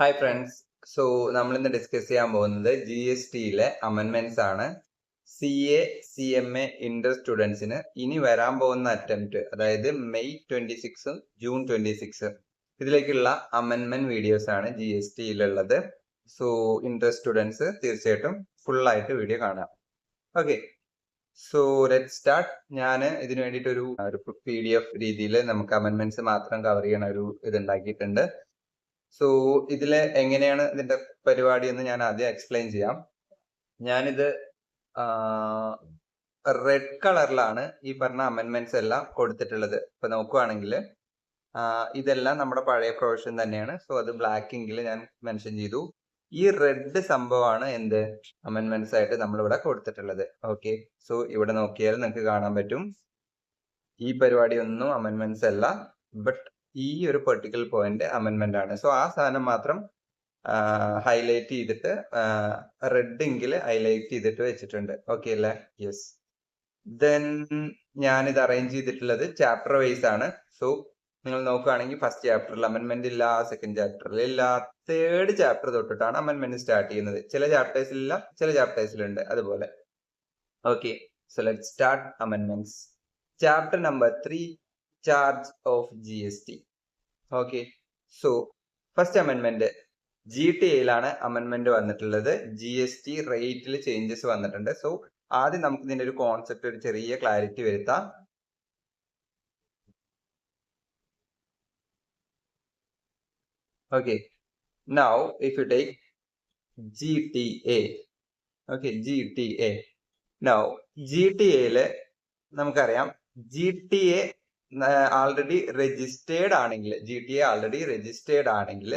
Hi friends. So നമ്മൾ ഇന്ന് discuss ചെയ്യാൻ പോകുന്നത് GSTയിലെ അമെൻമെന്റ്സ് ആണ്. CA CMA ഇന്റർ സ്റ്റുഡൻസിന് ഇനി വരാൻ പോകുന്ന അറ്റംപ്റ്റ്, അതായത് മെയ് 26 ജൂൺ 26 ഇതിലേക്കുള്ള അമെൻമെന്റ് വീഡിയോസ് ആണ് GSTയിലുള്ളത്. സോ ഇന്റർ സ്റ്റുഡൻസ് തീർച്ചയായിട്ടും ഫുൾ ആയിട്ട് വീഡിയോ കാണാം. Okay, so let start. ഞാൻ ഇതിനു വേണ്ടിയിട്ട് ഒരു PDF രീതിയിൽ നമുക്ക് അമെൻമെന്റ്സ് മാത്രം കവർ ചെയ്യണ ഒരു ഇത് ഉണ്ടാക്കിയിട്ടുണ്ട്. സോ ഇതില് എങ്ങനെയാണ് ഇതിന്റെ പരിപാടി എന്ന് ഞാൻ ആദ്യം എക്സ്പ്ലെയിൻ ചെയ്യാം. ഞാനിത് റെഡ് കളറിലാണ് ഈ പറഞ്ഞ അമെൻമെന്റ്സ് എല്ലാം കൊടുത്തിട്ടുള്ളത്. ഇപ്പൊ നോക്കുവാണെങ്കിൽ ഇതെല്ലാം നമ്മുടെ പഴയ പ്രൊവിഷൻ തന്നെയാണ്. സോ അത് ബ്ലാക്ക് ഇങ്കിൽ ഞാൻ മെൻഷൻ ചെയ്തു. ഈ റെഡ് സംഭവമാണ് എന്ത് അമെൻമെന്റ്സ് ആയിട്ട് നമ്മൾ ഇവിടെ കൊടുത്തിട്ടുള്ളത്. ഓക്കെ, സോ ഇവിടെ നോക്കിയാൽ നിങ്ങൾക്ക് കാണാൻ പറ്റും ഈ പരിപാടി ഒന്നും അമെൻമെന്റ്സ് അല്ല, ബട്ട് ഈ ഒരു പെർട്ടിക്കുലർ പോയിന്റ് അമെൻമെന്റ് ആണ്. സോ ആ സാധനം മാത്രം ഹൈലൈറ്റ് ചെയ്തിട്ട് റെഡ് എങ്കിൽ ഹൈലൈറ്റ് ചെയ്തിട്ട് വെച്ചിട്ടുണ്ട്. ഓക്കെ അല്ലേ? യെസ്. ദെൻ ഞാനിത് അറേഞ്ച് ചെയ്തിട്ടുള്ളത് ചാപ്റ്റർ വൈസ് ആണ്. സോ നിങ്ങൾ നോക്കുകയാണെങ്കിൽ ഫസ്റ്റ് ചാപ്റ്ററിൽ അമെൻമെന്റ് ഇല്ല, സെക്കൻഡ് ചാപ്റ്ററിൽ ഇല്ല, തേർഡ് ചാപ്റ്റർ തൊട്ടിട്ടാണ് അമെൻമെന്റ് സ്റ്റാർട്ട് ചെയ്യുന്നത്. ചില ചാപ്റ്റേഴ്സിലില്ല, ചില ചാപ്റ്റേഴ്സിലുണ്ട് അതുപോലെ. ഓക്കെ, സോ ലെറ്റ് സ്റ്റാർട്ട് അമെൻമെന്റ്സ്. Chapter number 3, charge of GST. Okay, so first അമെൻമെന്റ് GTAയിലാണ് അമെൻമെന്റ് വന്നിട്ടുള്ളത്. GST റേറ്റിൽ ചേഞ്ചസ് വന്നിട്ടുണ്ട്. സോ ആദ്യം നമുക്ക് ഇതിന്റെ ഒരു കോൺസെപ്റ്റ് ഒരു ചെറിയ ക്ലാരിറ്റി വരുത്താം. Okay, now if you take GTA. Okay, GTA. Now GTAയില് നമുക്കറിയാം GTA ആൾറെഡി രജിസ്റ്റേർഡ് ആണെങ്കിൽ,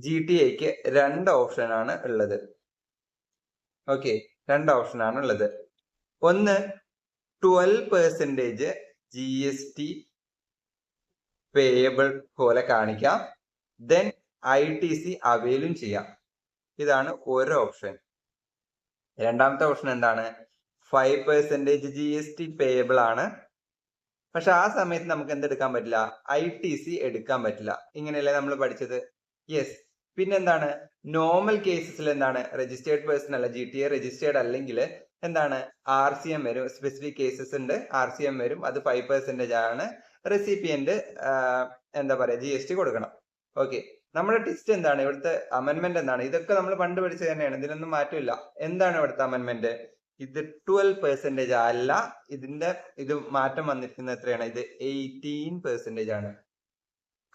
GTAക്ക് രണ്ട് ഓപ്ഷൻ ആണ് ഉള്ളത്. ഓക്കെ, രണ്ട് ഓപ്ഷൻ ആണ് ഉള്ളത്. ഒന്ന് 12% GST പേയബിൾ പോലെ കാണിക്കാം, ദെൻ ITC അവൈലും ചെയ്യാം. ഇതാണ് ഒരു ഓപ്ഷൻ. രണ്ടാമത്തെ ഓപ്ഷൻ എന്താണ്? 5% GST പേയബിൾ ആണ്, പക്ഷെ ആ സമയത്ത് നമുക്ക് എന്തെടുക്കാൻ പറ്റില്ല? ITC എടുക്കാൻ പറ്റില്ല. ഇങ്ങനെയല്ലേ നമ്മൾ പഠിച്ചത്? യെസ്. പിന്നെന്താണ്? നോർമൽ കേസസിൽ എന്താണ്? രജിസ്റ്റേർഡ് പേഴ്സൺ അല്ല, GTA രജിസ്റ്റേർഡ് അല്ലെങ്കിൽ എന്താണ്? RCM വരും. സ്പെസിഫിക് കേസസ് ഉണ്ട്, RCM വരും. അത് 5% ആണ്. റെസിപ്പിയന്റ് എന്താ പറയാ, GST കൊടുക്കണം. ഓക്കെ, നമ്മുടെ ടെസ്റ്റ് എന്താണ്? ഇവിടുത്തെ അമെൻമെന്റ് എന്താണ്? ഇതൊക്കെ നമ്മൾ പണ്ട് പഠിച്ചത് തന്നെയാണ്, ഇതിനൊന്നും മാറ്റമില്ല. എന്താണ് ഇവിടുത്തെ അമെൻമെന്റ്? ഇത് 12% അല്ല, ഇത് മാറ്റം വന്നിരിക്കുന്നത് എത്രയാണ്? ഇത് 18% ആണ്.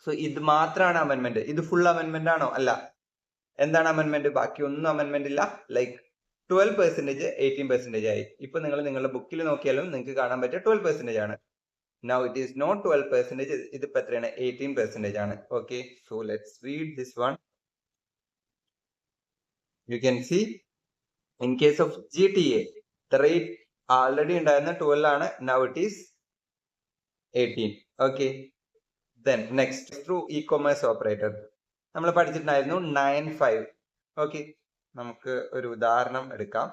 സോ ഇത് മാത്രമാണ് അമെൻമെന്റ്. ഇത് ഫുൾ അമെൻമെന്റ് ആണോ? അല്ല. എന്താണ് അമെൻമെന്റ്? ബാക്കി ഒന്നും അമെൻമെന്റ് ഇല്ല. ലൈക്ക് 12% 18% ആയി. ഇപ്പൊ നിങ്ങൾ നിങ്ങളുടെ ബുക്കിൽ നോക്കിയാലും നിങ്ങൾക്ക് കാണാൻ പറ്റിയ 12% ആണ്. Now it is not 12%, ഇത് ഇപ്പൊ എത്രയാണ്? 18% ആണ്. Okay, so let's read this one. You can see in case of GTA the rate already ഉണ്ടായിരുന്ന 12 ആണ്. Now it is 18. Okay, then next through e-commerce operator നമ്മൾ പഠിച്ചിട്ടുണ്ടായിരുന്നു 9(5). ഓക്കെ, നമുക്ക് ഒരു ഉദാഹരണം എടുക്കാം.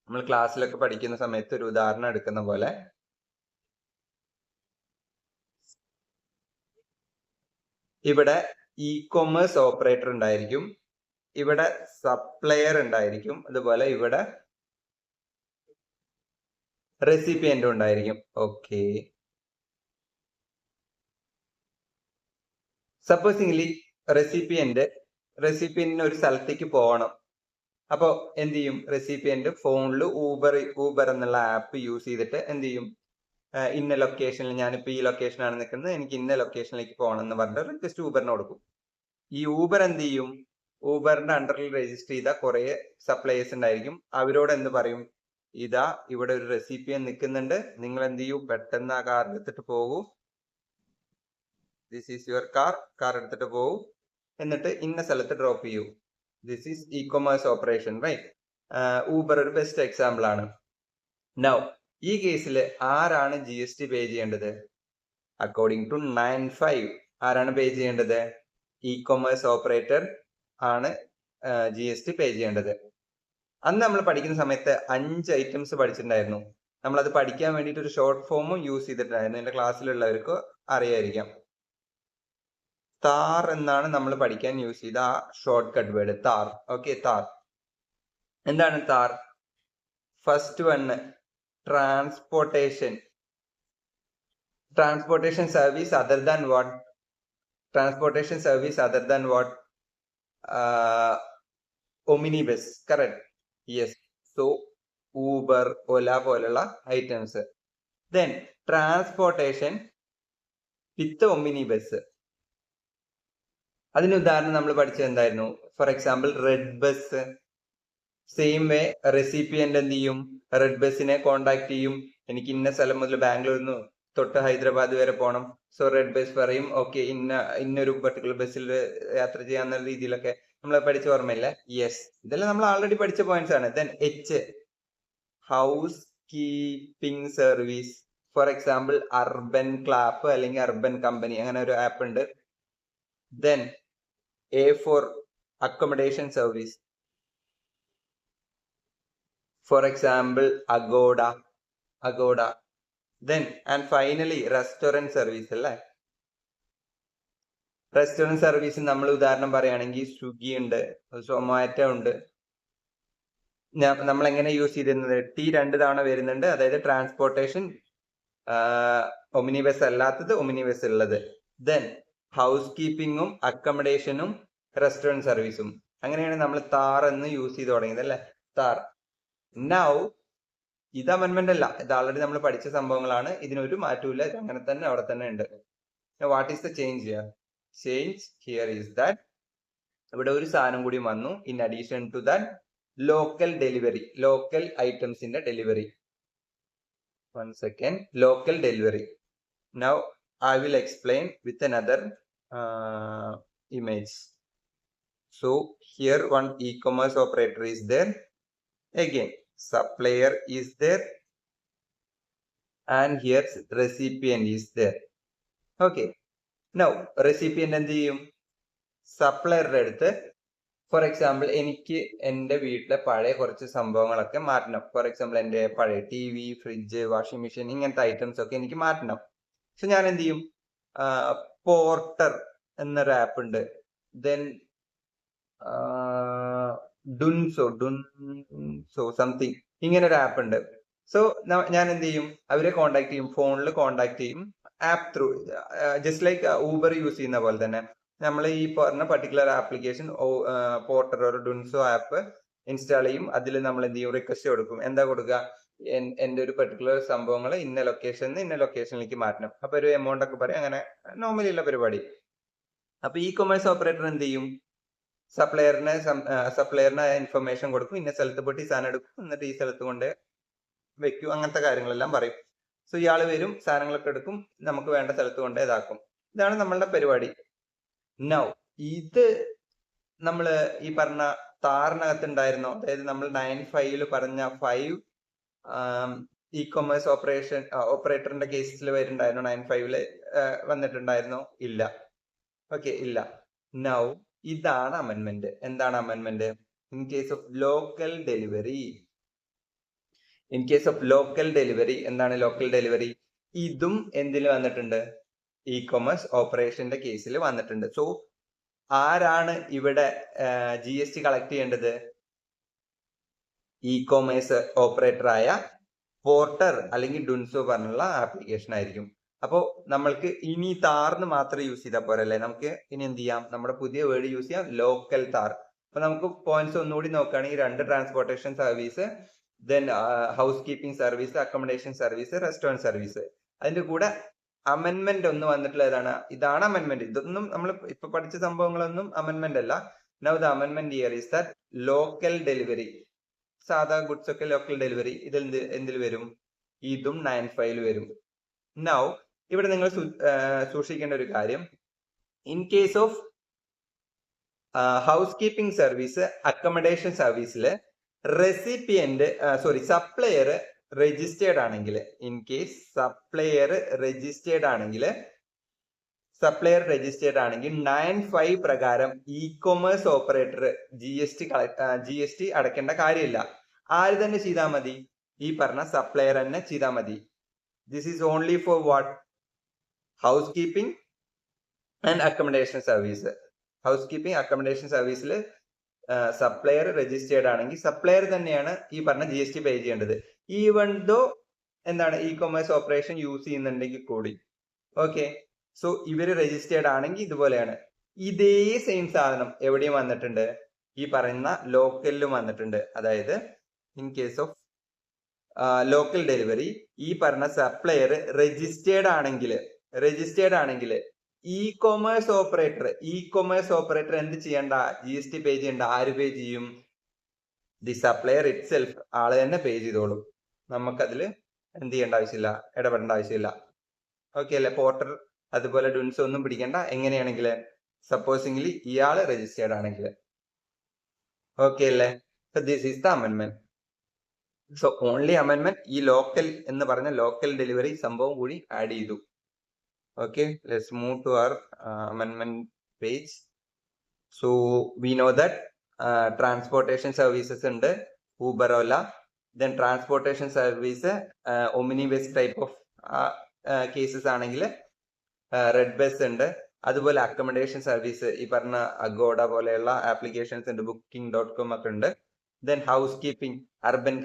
നമ്മൾ ക്ലാസ്സിലൊക്കെ പഠിക്കുന്ന സമയത്ത് ഒരു ഉദാഹരണം എടുക്കുന്ന പോലെ, ഇവിടെ ഇ-കൊമേഴ്സ് ഓപ്പറേറ്റർ ഉണ്ടായിരിക്കും, ഇവിടെ സപ്ലയർ ഉണ്ടായിരിക്കും, അതുപോലെ ഇവിടെ റെസിപ്പിയന്റ് ഉണ്ടായിരിക്കും. ഓക്കെ, സപ്പോസിംഗ്ലി റെസിപ്പിയന്റിന് ഒരു സ്ഥലത്തേക്ക് പോകണം. അപ്പൊ എന്ത് ചെയ്യും? റെസിപ്പിയന്റ് ഫോണിൽ ഊബർ എന്നുള്ള ആപ്പ് യൂസ് ചെയ്തിട്ട് എന്ത് ചെയ്യും? ഇന്ന ലൊക്കേഷനിൽ, ഞാനിപ്പോ ഈ ലൊക്കേഷനാണ് നിൽക്കുന്നത്, എനിക്ക് ഇന്ന ലൊക്കേഷനിലേക്ക് പോകണം എന്ന് പറഞ്ഞിട്ട് റിക്വസ്റ്റ് ഊബറിന് കൊടുക്കും. ഈ ഊബർ എന്ത് ചെയ്യും? ഊബറിന്റെ അണ്ടറിൽ രജിസ്റ്റർ ചെയ്ത കുറെ സപ്ലൈയേഴ്സ് ഉണ്ടായിരിക്കും. അവരോട് എന്ത് പറയും? ഇതാ ഇവിടെ ഒരു റെസിപ്പിയൻ നിൽക്കുന്നുണ്ട്, നിങ്ങൾ എന്ത് ചെയ്യൂ? പെട്ടെന്ന് ആ കാർ എടുത്തിട്ട് പോകൂ. ദിസ് ഈസ് യുവർ കാർ എടുത്തിട്ട് പോകൂ, എന്നിട്ട് ഇന്ന സ്ഥലത്ത് ഡ്രോപ്പ് ചെയ്യൂ. This is ecommerce operation, right? Uber ഒരു ബെസ്റ്റ് എക്സാമ്പിൾ ആണ്. നൗ ഈ കേസിൽ ആരാണ് GST പേ ചെയ്യേണ്ടത്? അക്കോർഡിംഗ് ടു 9(5) ആരാണ് പേ ചെയ്യേണ്ടത്? ഇ-കൊമേഴ്സ് ഓപ്പറേറ്റർ ആണ് GST പേ ചെയ്യേണ്ടത്. അന്ന് നമ്മൾ പഠിക്കുന്ന സമയത്ത് 5 ഐറ്റംസ് പഠിച്ചിട്ടുണ്ടായിരുന്നു. നമ്മളത് പഠിക്കാൻ വേണ്ടിയിട്ട് ഒരു ഷോർട്ട് ഫോമും യൂസ് ചെയ്തിട്ടുണ്ടായിരുന്നു. എന്റെ ക്ലാസ്സിലുള്ളവർക്ക് അറിയായിരിക്കാം. താർ എന്നാണ് നമ്മൾ പഠിക്കാൻ യൂസ് ചെയ്ത ആ ഷോർട്ട് കട്ട് വേർഡ് താർ. ഓക്കെ, താർ എന്താണ് താർ? First one transportation service other than what? Transportation service other than what? Omnibus, correct. Yes. So Uber, Ola പോലുള്ള items. Then transportation with omnibus. അതിന് ഉദാഹരണം നമ്മൾ പഠിച്ചത് എന്തായിരുന്നു? For example red bus. Same way recipient എന്ത് ചെയ്യും? റെഡ് ബസ്സിനെ കോണ്ടാക്ട് ചെയ്യും. എനിക്ക് ഇന്ന സ്ഥലം മുതൽ ബാംഗ്ലൂരിൽ നിന്ന് തൊട്ട് ഹൈദരാബാദ് വരെ പോകണം. സോ റെഡ് ബസ് പറയും ഓക്കെ ഇന്നൊരു പർട്ടിക്കുലർ ബസ്സിൽ യാത്ര ചെയ്യാന്ന രീതിയിലൊക്കെ നമ്മൾ പഠിച്ച ഓർമ്മയില്ല? യെസ്, ഇതെല്ലാം നമ്മൾ ആൾറെഡി പഠിച്ച പോയിന്റ്സ് ആണ്. Then H house keeping service. For example urban clap അല്ലെങ്കിൽ അർബൻ കമ്പനി, അങ്ങനെ ഒരു ആപ്പ് ഉണ്ട്. Then A for accommodation service. For example Agoda. Then and finally restaurant service അല്ലേ? റെസ്റ്റോറന്റ് സർവീസ് നമ്മൾ ഉദാഹരണം പറയുകയാണെങ്കിൽ സ്വിഗ്ഗി ഉണ്ട്, സൊമാറ്റോ ഉണ്ട്. നമ്മൾ എങ്ങനെ യൂസ് ചെയ്തിരുന്നത്? ടി 2 തവണ വരുന്നുണ്ട്, അതായത് ട്രാൻസ്പോർട്ടേഷൻ ഒമിനിബസ് അല്ലാത്തത്, ഒമിനിബസ് ഉള്ളത്. ദെൻ ഹൗസ് കീപ്പിങ്ങും അക്കോമഡേഷനും റെസ്റ്റോറന്റ് സർവീസും. അങ്ങനെയാണ് നമ്മൾ താർ എന്ന് യൂസ് ചെയ്ത് തുടങ്ങിയത് അല്ലെ? താർ. നൗ ഇത് അമെന്റ്മെന്റ് അല്ല, ഇത് ആൾറെഡി നമ്മൾ പഠിച്ച സംഭവങ്ങളാണ്. ഇതിനൊരു മാറ്റമില്ല, ഇത് അങ്ങനെ തന്നെ അവിടെ തന്നെ ഉണ്ട്. What is the change here? Change here is that ഇവിടെ ഒരു സാധനം കൂടി വന്നു. In addition to that, local delivery, local ഐറ്റംസിന്റെ delivery. 1 second. Local delivery. Now I will explain with another image. So here one e-commerce operator is there. Again supplier is there, and here recipient is there. Okay, now recipient എന്ത് ചെയ്യും? സപ്ലയറുടെ അടുത്ത് for example എനിക്ക് എൻ്റെ വീട്ടിലെ പഴയ കുറച്ച് സംഭവങ്ങളൊക്കെ മാറ്റണം. ഫോർ എക്സാമ്പിൾ എൻ്റെ പഴയ TV, ഫ്രിഡ്ജ്, വാഷിംഗ് മെഷീൻ, ഇങ്ങനത്തെ ഐറ്റംസ് ഒക്കെ എനിക്ക് മാറ്റണം. സോ ഞാൻ എന്ത് ചെയ്യും? പോർട്ടർ എന്നൊരു ആപ്പ് ഉണ്ട്. ദെൻ ഡുൻസോ സംതിങ്, ഇങ്ങനെ ഒരു ആപ്പ് ഉണ്ട്. സോ ഞാൻ എന്ത് ചെയ്യും? അവരെ കോണ്ടാക്ട് ചെയ്യും, ഫോണിൽ കോണ്ടാക്ട് ചെയ്യും, app through. Just like Uber use ചെയ്യുന്ന പോലെ തന്നെ നമ്മൾ ഈ പറഞ്ഞ പർട്ടിക്കുലർ ആപ്ലിക്കേഷൻ പോർട്ടർ ഒരു ഡുൻസോ ആപ്പ് ഇൻസ്റ്റാൾ ചെയ്യും. അതിൽ നമ്മൾ എന്ത് ചെയ്യും? റിക്വസ്റ്റ് കൊടുക്കും. എന്താ കൊടുക്കുക? എൻ്റെ ഒരു പർട്ടിക്കുലർ സംഭവങ്ങൾ ഇന്ന ലൊക്കേഷനിൽ ഇന്ന ലൊക്കേഷനിലേക്ക് മാറ്റണം. അപ്പൊ ഒരു എമൗണ്ട് ഒക്കെ പറയും. അങ്ങനെ നോർമലി ഉള്ള പരിപാടി. അപ്പൊ ഇ കൊമേഴ്സ് ഓപ്പറേറ്റർ എന്ത് ചെയ്യും? സപ്ലയറിന് ഇൻഫർമേഷൻ കൊടുക്കും. ഇന്ന സ്ഥലത്ത് പോയിട്ട് ഈ സാധനം എടുക്കും, എന്നിട്ട് ഈ സ്ഥലത്ത് കൊണ്ട് വെക്കും, അങ്ങനത്തെ കാര്യങ്ങളെല്ലാം പറയും. സോ ഇയാൾ വരും, സാധനങ്ങളൊക്കെ എടുക്കും, നമുക്ക് വേണ്ട സ്ഥലത്ത് കൊണ്ട് ഇതാക്കും. ഇതാണ് നമ്മളുടെ പരിപാടി. നൗ ഇത് നമ്മൾ ഈ പറഞ്ഞ താറിനകത്ത് ഉണ്ടായിരുന്നോ? അതായത് നമ്മൾ 9(5) പറഞ്ഞ 5 ഇ കൊമേഴ്സ് ഓപ്പറേറ്ററിന്റെ കേസിൽ വരുന്നുണ്ടായിരുന്നോ? 9(5) വന്നിട്ടുണ്ടായിരുന്നോ? ഇല്ല. ഓക്കെ, ഇല്ല. നൗ ഇതാണ് അമെന്റ്മെന്റ്. എന്താണ് amendment? In case of local delivery. എന്താണ് ലോക്കൽ ഡെലിവറി? ഇതും എന്തിൽ വന്നിട്ടുണ്ട്? ഇ കൊമേഴ്സ് ഓപ്പറേഷന്റെ കേസിൽ വന്നിട്ടുണ്ട്. സോ ആരാണ് ഇവിടെ GST കളക്ട് ചെയ്യേണ്ടത്? ഇ കൊമേഴ്സ് ഓപ്പറേറ്റർ ആയ പോർട്ടർ അല്ലെങ്കിൽ ഡുൻസോ പറഞ്ഞുള്ള ആപ്ലിക്കേഷൻ ആയിരിക്കും. അപ്പോൾ നമ്മൾക്ക് ഇനി താറിന് മാത്രം യൂസ് ചെയ്താൽ പോരല്ലേ? നമുക്ക് ഇനി എന്ത് ചെയ്യാം? നമ്മുടെ പുതിയ വേർഡ് യൂസ് ചെയ്യാം, ലോക്കൽ താർ. അപ്പൊ നമുക്ക് പോയിന്റ്സ് ഒന്നുകൂടി നോക്കുകയാണെങ്കിൽ 2 transportation service, then house keeping service, accommodation service, restaurant service. അതിന്റെ കൂടെ അമെന്റ്മെന്റ് ഒന്ന് വന്നിട്ടുള്ള ഏതാണ്? ഇതാണ് അമെന്റ്മെന്റ്. ഇതൊന്നും നമ്മൾ ഇപ്പൊ പഠിച്ച സംഭവങ്ങളൊന്നും അമെന്റ്മെന്റ് അല്ല. Now the amendment here is that local delivery. സാധാ ഗുഡ്സ് ഒക്കെ ലോക്കൽ ഡെലിവറി ഇതിൽ എന്തിൽ വരും? ഇതും 9(5) വരും. നൗ ഇവിടെ നിങ്ങൾ സൂക്ഷിക്കേണ്ട ഒരു കാര്യം, in case of house keeping service, accommodation സർവീസില് സപ്ലയർ രജിസ്റ്റേർഡ് ആണെങ്കിൽ, ഇൻ കേസ് സപ്ലയർ രജിസ്റ്റേർഡ് ആണെങ്കിൽ 9(5) പ്രകാരം ഇ കൊമേഴ്സ് ഓപ്പറേറ്റർ GST അടയ്ക്കേണ്ട കാര്യമില്ല. ആര് തന്നെ ചെയ്താൽ മതി? ഈ പറഞ്ഞ സപ്ലയർ തന്നെ ചെയ്താൽ മതി. This is only for what? House keeping and accommodation service. House keeping accommodation സർവീസിൽ സപ്ലയർ രജിസ്റ്റേർഡ് ആണെങ്കിൽ സപ്ലയർ തന്നെയാണ് ഈ പറഞ്ഞ GST പേ ചെയ്യേണ്ടത്, ഈവൺ ദോ എന്താണ് ഇ കൊമേഴ്സ് ഓപ്പറേഷൻ യൂസ് ചെയ്യുന്നുണ്ടെങ്കിൽ കൂടി. ഓക്കെ, സോ ഇവര് രജിസ്റ്റേർഡ് ആണെങ്കിൽ ഇതുപോലെയാണ്. ഇതേ സെയിം സാധനം എവിടെയും വന്നിട്ടുണ്ട്, ഈ പറയുന്ന ലോക്കലിലും വന്നിട്ടുണ്ട്. അതായത് in case of local delivery ഈ പറഞ്ഞ സപ്ലയർ രജിസ്റ്റേർഡ് ആണെങ്കിൽ ഇ കൊമേഴ്സ് ഓപ്പറേറ്റർ എന്ത് ചെയ്യണ്ട, GST പേ ചെയ്യണ്ട. ആര് പേ ചെയ്യും? ദി സപ്ലയർ ഇറ്റ് സെൽഫ്, ആള് തന്നെ പേ ചെയ്തോളും. നമുക്കതിൽ എന്ത് ചെയ്യേണ്ട ആവശ്യമില്ല, ഇടപെടേണ്ട ആവശ്യമില്ല. ഓക്കെ അല്ലെ? പോർട്ടർ അതുപോലെ ഡുൻസ് ഒന്നും പിടിക്കേണ്ട. എങ്ങനെയാണെങ്കിൽ സപ്പോസിംഗ്ലി ഇയാള് രജിസ്റ്റേർഡ് ആണെങ്കിൽ. ഓക്കെ അല്ലേ? This is the അമെൻമെന്റ്. So only അമെൻമെന്റ് ഈ ലോക്കൽ എന്ന് പറഞ്ഞ ലോക്കൽ ഡെലിവറി സംഭവം കൂടി ആഡ് ചെയ്തു. Okay, let's move to our അമെൻമെന്റ് page. So we know that transportation services ഉണ്ട്, Uber, Ola. Then transportation service omnibus type of cases ആണെങ്കിൽ റെഡ് ബസ് ഉണ്ട്. അതുപോലെ അക്കോമഡേഷൻ സർവീസ് ഈ പറഞ്ഞ അഗോഡ പോലെയുള്ള ആപ്ലിക്കേഷൻസ് ഉണ്ട്, booking.com ഒക്കെ ഉണ്ട്. Then house keeping, urban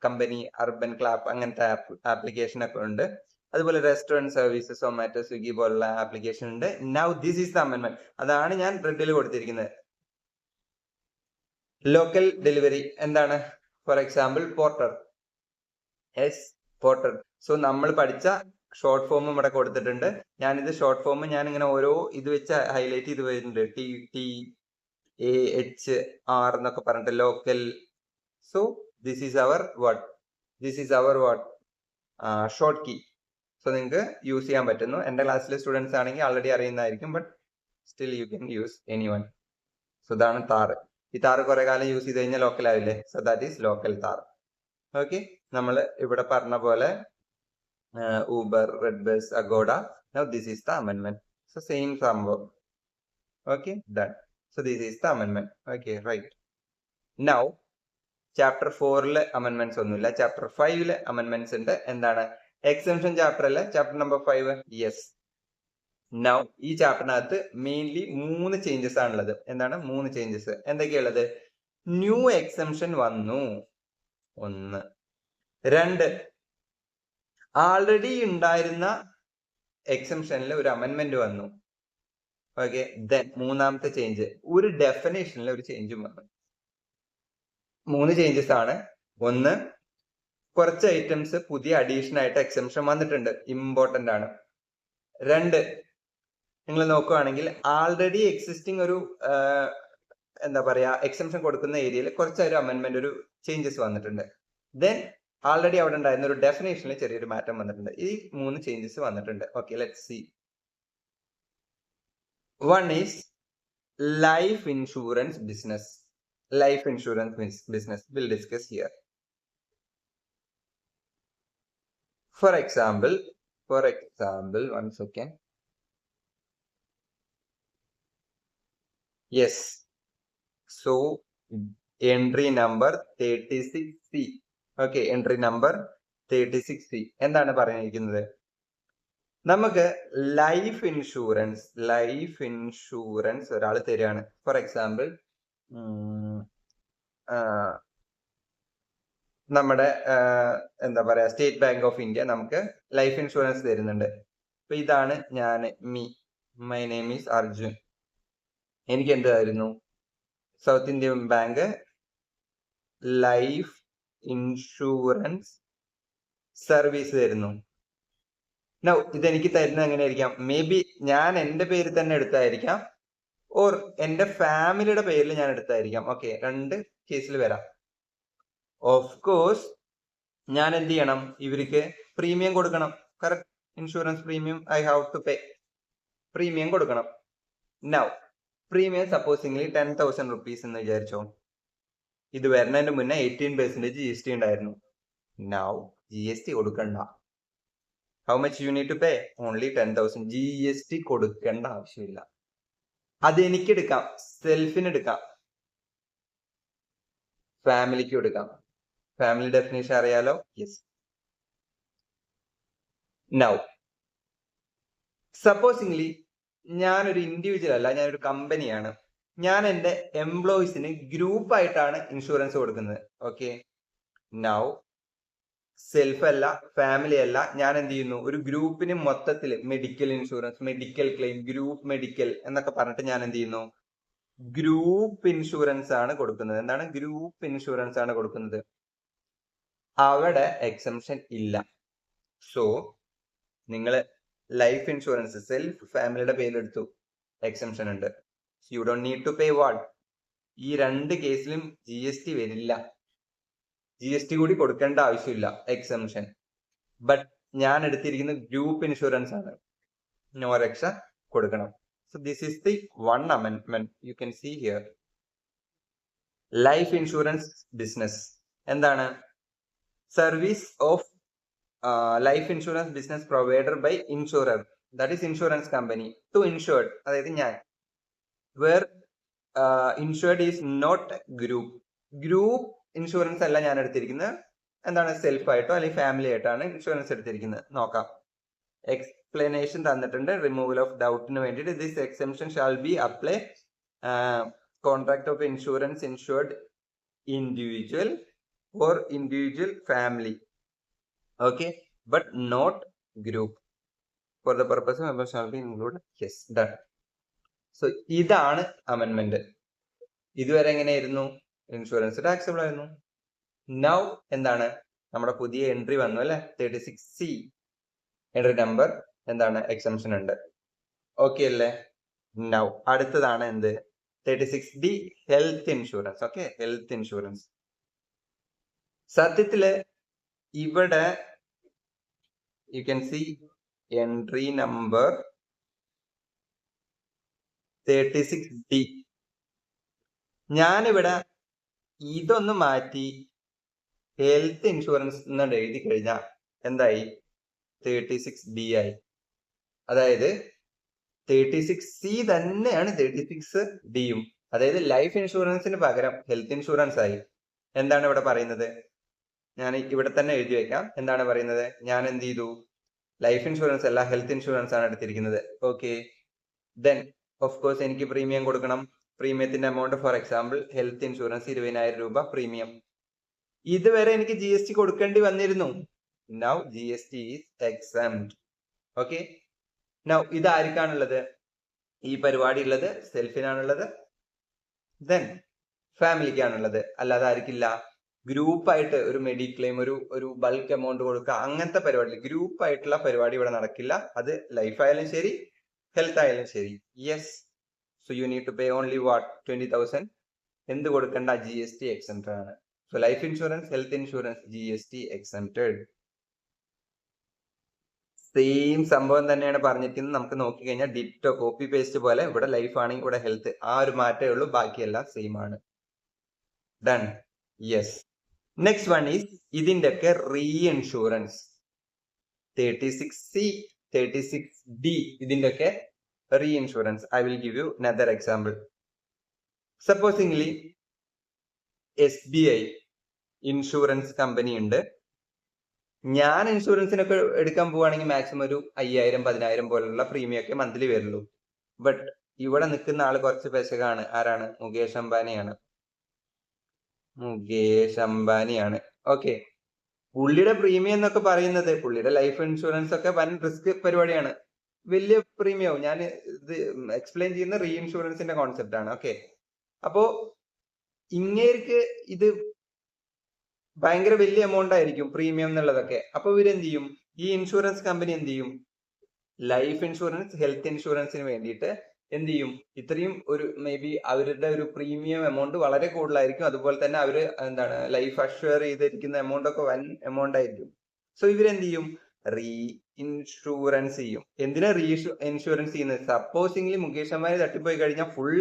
company, urban clap, അങ്ങനത്തെ ആപ്ലിക്കേഷൻ ഒക്കെ ഉണ്ട്. അതുപോലെ റെസ്റ്റോറന്റ് സർവീസ്, സൊമാറ്റോ, സ്വിഗ്ഗി പോലുള്ള ആപ്ലിക്കേഷൻ ഉണ്ട്. നൗ ദിസ് ഈസ് ദ അമെൻമെന്റ്. അതാണ് ഞാൻ റെഡിൽ കൊടുത്തിരിക്കുന്നത്. ലോക്കൽ ഡെലിവറി എന്താണ്? For example Porter. Porter. So നമ്മൾ പഠിച്ച ഷോർട്ട് ഫോം ഇവിടെ കൊടുത്തിട്ടുണ്ട്. ഞാനിത് ഷോർട്ട് ഫോം ഞാൻ ഇങ്ങനെ ഓരോ ഇത് വെച്ച് ഹൈലൈറ്റ് ചെയ്ത് വരുന്നുണ്ട്. TTAHR എന്നൊക്കെ പറഞ്ഞിട്ട് local. So this is our short key. So നിങ്ങൾക്ക് യൂസ് ചെയ്യാൻ പറ്റുന്നു. എന്റെ ക്ലാസ്സിലെ സ്റ്റുഡൻസ് ആണെങ്കിൽ ആൾറെഡി അറിയുന്നതായിരിക്കും, but still you can use anyone. So ഇതാണ് താറ്. ഈ താറ് കുറെ കാലം യൂസ് ചെയ്ത് കഴിഞ്ഞാൽ ലോക്കൽ ആവില്ലേ? സോ ദാറ്റ് ഈസ് ലോക്കൽ താർ. ഓക്കെ, നമ്മൾ ഇവിടെ പറഞ്ഞ പോലെ Uber, red bus, Agoda. Now this is the amendment. So same സംഭവം. Okay, done. So this is the amendment. Okay, right. Now chapter 4 amendments ഒന്നുമില്ല. chapter 5 amendments ഉണ്ട്. എന്താണ്? എക്സംഷൻ ചാപ്റ്റർ അല്ലേ? Chapter number 5. യെസ്. നൗ ഈ ചാപ്റ്ററിനകത്ത് mainly 3 changes ആണുള്ളത്. എന്താണ് 3 changes? എന്തൊക്കെയുള്ളത്? New exemption വന്നു, 1. 2, already ഉണ്ടായിരുന്ന എക്സംഷനിൽ ഒരു അമെൻമെന്റ് വന്നു. ഓക്കെ, ദെൻ 3ാമത്തെ ചേഞ്ച്, ഒരു ഡെഫിനേഷനിൽ ഒരു ചേഞ്ചും വന്നു. 3 ചേഞ്ചസ് ആണ്. 1, കുറച്ച് ഐറ്റംസ് പുതിയ അഡീഷൻ ആയിട്ട് എക്സംഷൻ വന്നിട്ടുണ്ട്, ഇമ്പോർട്ടന്റ് ആണ്. 2, നിങ്ങൾ നോക്കുകയാണെങ്കിൽ ആൾറെഡി എക്സിസ്റ്റിംഗ് ഒരു എന്താ പറയാ എക്സംഷൻ കൊടുക്കുന്ന ഏരിയയിൽ കുറച്ച് ഒരു അമെൻമെന്റ്, ഒരു ചേഞ്ചസ് വന്നിട്ടുണ്ട്. ദെൻ ആൾറെഡി അവിടെ ഉണ്ടായിരുന്ന ഒരു ഡെഫിനേഷനിൽ ചെറിയൊരു മാറ്റം വന്നിട്ടുണ്ട്. ഈ 3 ചേഞ്ചസ് വന്നിട്ടുണ്ട്. Okay, let's see. 1 is life insurance business. Life insurance business will discuss here. For example, 1 second. Yes. So entry number 36C. Okay, entry number 36C. എന്താണ് പറഞ്ഞിരിക്കുന്നത്? നമുക്ക് ലൈഫ് ഇൻഷുറൻസ് ഒരാൾ തരികയാണ്. ഫോർ എക്സാമ്പിൾ നമ്മുടെ എന്താ പറയാ സ്റ്റേറ്റ് ബാങ്ക് ഓഫ് ഇന്ത്യ നമുക്ക് life insurance തരുന്നുണ്ട്. അപ്പൊ ഇതാണ് ഞാൻ, മൈ നെയിം ഈസ് അർജുൻ. എനിക്ക് എന്തായിരുന്നു? South Indian bank life insurance service തരുന്നു. നൗ ഇതെനിക്ക് തരുന്നത് എങ്ങനെയായിരിക്കാം? മേ ബി ഞാൻ എന്റെ പേര് തന്നെ എടുത്തായിരിക്കാം, ഓർ എന്റെ ഫാമിലിയുടെ പേരിൽ ഞാൻ എടുത്തായിരിക്കാം. ഓക്കെ, 2 കേസിൽ വരാം. ഓഫ് കോഴ്സ് ഞാൻ എന്ത് ചെയ്യണം? ഇവർക്ക് പ്രീമിയം കൊടുക്കണം. Correct, insurance premium I have to pay. Premium കൊടുക്കണം. നൗ പ്രീമിയം സപ്പോസിംഗ്ലി 10,000 rupees എന്ന് വിചാരിച്ചോ. ഇത് വരുന്നതിന് മുന്നേ 18% GST ഉണ്ടായിരുന്നു. നൗ GST കൊടുക്കണ്ട. How much you need to pay? Only 10,000. GST കൊടുക്കേണ്ട ആവശ്യമില്ല. അത് എനിക്ക് എടുക്കാം, സെൽഫിന് എടുക്കാം, ഫാമിലിക്ക് എടുക്കാം. ഫാമിലി ഡെഫിനേഷൻ അറിയാലോ? യെസ്. നൗ സപ്പോസിംഗ്ലി ഞാനൊരു ഇൻഡിവിജ്വൽ അല്ല, ഞാനൊരു കമ്പനിയാണ്. ഞാൻ എൻ്റെ എംപ്ലോയീസിന് ഗ്രൂപ്പായിട്ടാണ് ഇൻഷുറൻസ് കൊടുക്കുന്നത്. ഓക്കെ, നൗ സെൽഫ് അല്ല, ഫാമിലി അല്ല, ഞാൻ എന്ത് ചെയ്യുന്നു, ഒരു ഗ്രൂപ്പിന് മൊത്തത്തിൽ medical insurance, medical claim, group medical എന്നൊക്കെ പറഞ്ഞിട്ട് ഞാൻ എന്ത് ചെയ്യുന്നു, ഗ്രൂപ്പ് ഇൻഷുറൻസ് ആണ് കൊടുക്കുന്നത്. എന്താണ്? ഗ്രൂപ്പ് ഇൻഷുറൻസ് ആണ് കൊടുക്കുന്നത്. അവിടെ എക്സംഷൻ ഇല്ല. സോ നിങ്ങൾ ലൈഫ് ഇൻഷുറൻസ് സെൽഫ് ഫാമിലിയുടെ പേരിലെടുത്തു, എക്സംഷൻ ഉണ്ട്. You don't need to pay what. ഈ രണ്ട് കേസിലും GST വരില്ല, GST കൂടി കൊടുക്കേണ്ട ആവശ്യമില്ല, എക്സംഷൻ. ബട്ട് ഞാൻ എടുത്തിരിക്കുന്ന ഗ്രൂപ്പ് ഇൻഷുറൻസ് ആണ്, നോ രക്ഷ കൊടുക്കണം. So this is the one amendment you can see here. Life insurance business എന്താണ്? Service of life insurance business provider by insurer, that is insurance company to insured, അതായത് ഞാൻ, where insured is not group. Group insurance അല്ല ഞാൻ എടുത്തിരിക്കുന്നത്. എന്താണ്? Self ആയിട്ടോ അല്ലെങ്കിൽ family ആയിട്ടാണ് ഇൻഷുറൻസ് എടുത്തിരിക്കുന്നത്. നോക്കാം, എക്സ്പ്ലനേഷൻ തന്നിട്ടുണ്ട്. റിമൂവൽ ഓഫ് ഡൗട്ടിന് വേണ്ടിയിട്ട് this exemption shall be apply contract of insurance insured individual or individual family, okay, but not group. For the purpose of members shall be included. Yes, done. So ഇതാണ് അമെൻമെന്റ്. ഇതുവരെ എങ്ങനെയായിരുന്നു? Insurance taxable ആയിരുന്നു. Now എന്താണ്? നമ്മുടെ പുതിയ entry വന്നു അല്ലെ, 36C entry number എന്താണ്? എക്സംഷൻ ഉണ്ട്. ഓക്കെ അല്ലേ? നൗ അടുത്തതാണ് എന്ത്? 36D health insurance. Okay, health insurance. സത്യത്തില് ഇവിടെ you can see entry number 36D. ഞാനിവിടെ ഇതൊന്ന് മാറ്റി ഹെൽത്ത് ഇൻഷുറൻസ് എന്ന് എഴുതി കഴിഞ്ഞാൽ എന്തായി? 36B ആയി. അതായത് 36C തന്നെയാണ് 36Dയും. അതായത് ലൈഫ് ഇൻഷുറൻസിന് പകരം ഹെൽത്ത് ഇൻഷുറൻസ് ആയി. എന്താണ് ഇവിടെ പറയുന്നത്? ഞാൻ ഇവിടെ തന്നെ എഴുതി വെക്കാം. എന്താണ് പറയുന്നത്? ഞാൻ എന്ത് ചെയ്തു? ലൈഫ് ഇൻഷുറൻസ് അല്ല, ഹെൽത്ത് ഇൻഷുറൻസ് ആണ് എടുത്തിരിക്കുന്നത്. ഓക്കെ, ദെൻ ഓഫ് കോഴ്സ് എനിക്ക് പ്രീമിയം കൊടുക്കണം. പ്രീമിയത്തിന്റെ amount, for example health insurance 20,000 രൂപ പ്രീമിയം. ഇതുവരെ എനിക്ക് GST കൊടുക്കേണ്ടി വന്നിരുന്നു. Now GST is exempt. Okay, now ഇത് ആർക്കാണുള്ളത്? ഈ പരിപാടി ഉള്ളത് സെൽഫിനാണുള്ളത്, ദെൻ ഫാമിലിക്കാണുള്ളത്. അല്ലാതെ ആർക്കില്ല? ഗ്രൂപ്പായിട്ട് ഒരു മെഡിക്ലെയിം, ഒരു ബൾക്ക് എമൗണ്ട് കൊടുക്കുക, അങ്ങനത്തെ പരിപാടി, ഗ്രൂപ്പ് ആയിട്ടുള്ള പരിപാടി ഇവിടെ നടക്കില്ല. അത് ലൈഫ് ആയാലും ശരി, ഹെൽത്ത് ആയാലും ശരി. Yes, so you need to pay only what? 20,000. എന്ത് കൊടുക്കേണ്ട? GST എക്സംപ്റ്റഡ് ആണ്. So life insurance, health insurance GST exempted. Same സംഭവം തന്നെയാണ് പറഞ്ഞിരിക്കുന്നത്. നമുക്ക് നോക്കിക്കഴിഞ്ഞാൽ ഡിറ്റോ കോപ്പി പേസ്റ്റ് പോലെ ഇവിടെ ലൈഫ് ആണെങ്കിൽ ഇവിടെ ഹെൽത്ത്, ആ ഒരു മാറ്റേ ഉള്ളൂ, ബാക്കിയെല്ലാം സെയിം ആണ്. Done. Yes, next one is ഇതിന്റെ ഒക്കെ റീ ഇൻഷുറൻസ്. 36C, 36D ഇതിന്റെ ഒക്കെ reinsurance. I will give you another example. Supposingly SBI insurance company ഉണ്ട്. ഞാൻ ഇൻഷുറൻസിനൊക്കെ എടുക്കാൻ പോവുകയാണെങ്കിൽ മാക്സിമം ഒരു 5,000, 10,000 പോലുള്ള പ്രീമിയം ഒക്കെ മന്ത്ലി വരുള്ളൂ. ബട്ട് ഇവിടെ നിൽക്കുന്ന ആള് കുറച്ച് പെശകാണ്. ആരാണ്? മുകേഷ് അംബാനിയാണ്. ഓക്കെ, പുള്ളിയുടെ പ്രീമിയം എന്നൊക്കെ പറയുന്നത്, പുള്ളിയുടെ ലൈഫ് ഇൻഷുറൻസ് ഒക്കെ വൻ റിസ്ക് പരിപാടിയാണ്, വലിയ പ്രീമിയം. ഞാൻ ഇത് എക്സ്പ്ലെയിൻ ചെയ്യുന്ന റീ ഇൻഷുറൻസിന്റെ കോൺസെപ്റ്റ് ആണ്. ഓക്കെ, അപ്പോ ഇങ്ങേർക്ക് ഇത് ഭയങ്കര വലിയ എമൗണ്ട് ആയിരിക്കും പ്രീമിയം എന്നുള്ളതൊക്കെ. അപ്പൊ ഇവരെന്ത് ചെയ്യും? ഈ ഇൻഷുറൻസ് കമ്പനി എന്ത് ചെയ്യും? ലൈഫ് ഇൻഷുറൻസ്, ഹെൽത്ത് ഇൻഷുറൻസിന് വേണ്ടിയിട്ട് എന്ത് ചെയ്യും? ഇത്രയും ഒരു മേ ബി അവരുടെ ഒരു പ്രീമിയം എമൗണ്ട് വളരെ കൂടുതലായിരിക്കും. അതുപോലെ തന്നെ അവര് എന്താണ് ലൈഫ് അഷ്വർ ചെയ്തിരിക്കുന്ന എമൗണ്ട് ഒക്കെ വൻ എമൗണ്ട് ആയിരിക്കും. സോ ഇവരെന്ത് ചെയ്യും? റീ ഇൻഷുറൻസ് ചെയ്യും. എന്തിനാ റീ ഇൻഷുറൻസ് ചെയ്യുന്നത്? സപ്പോസിംഗ്ലി മുകേഷ് അംബാനി തട്ടിപ്പോയി കഴിഞ്ഞാൽ ഫുൾ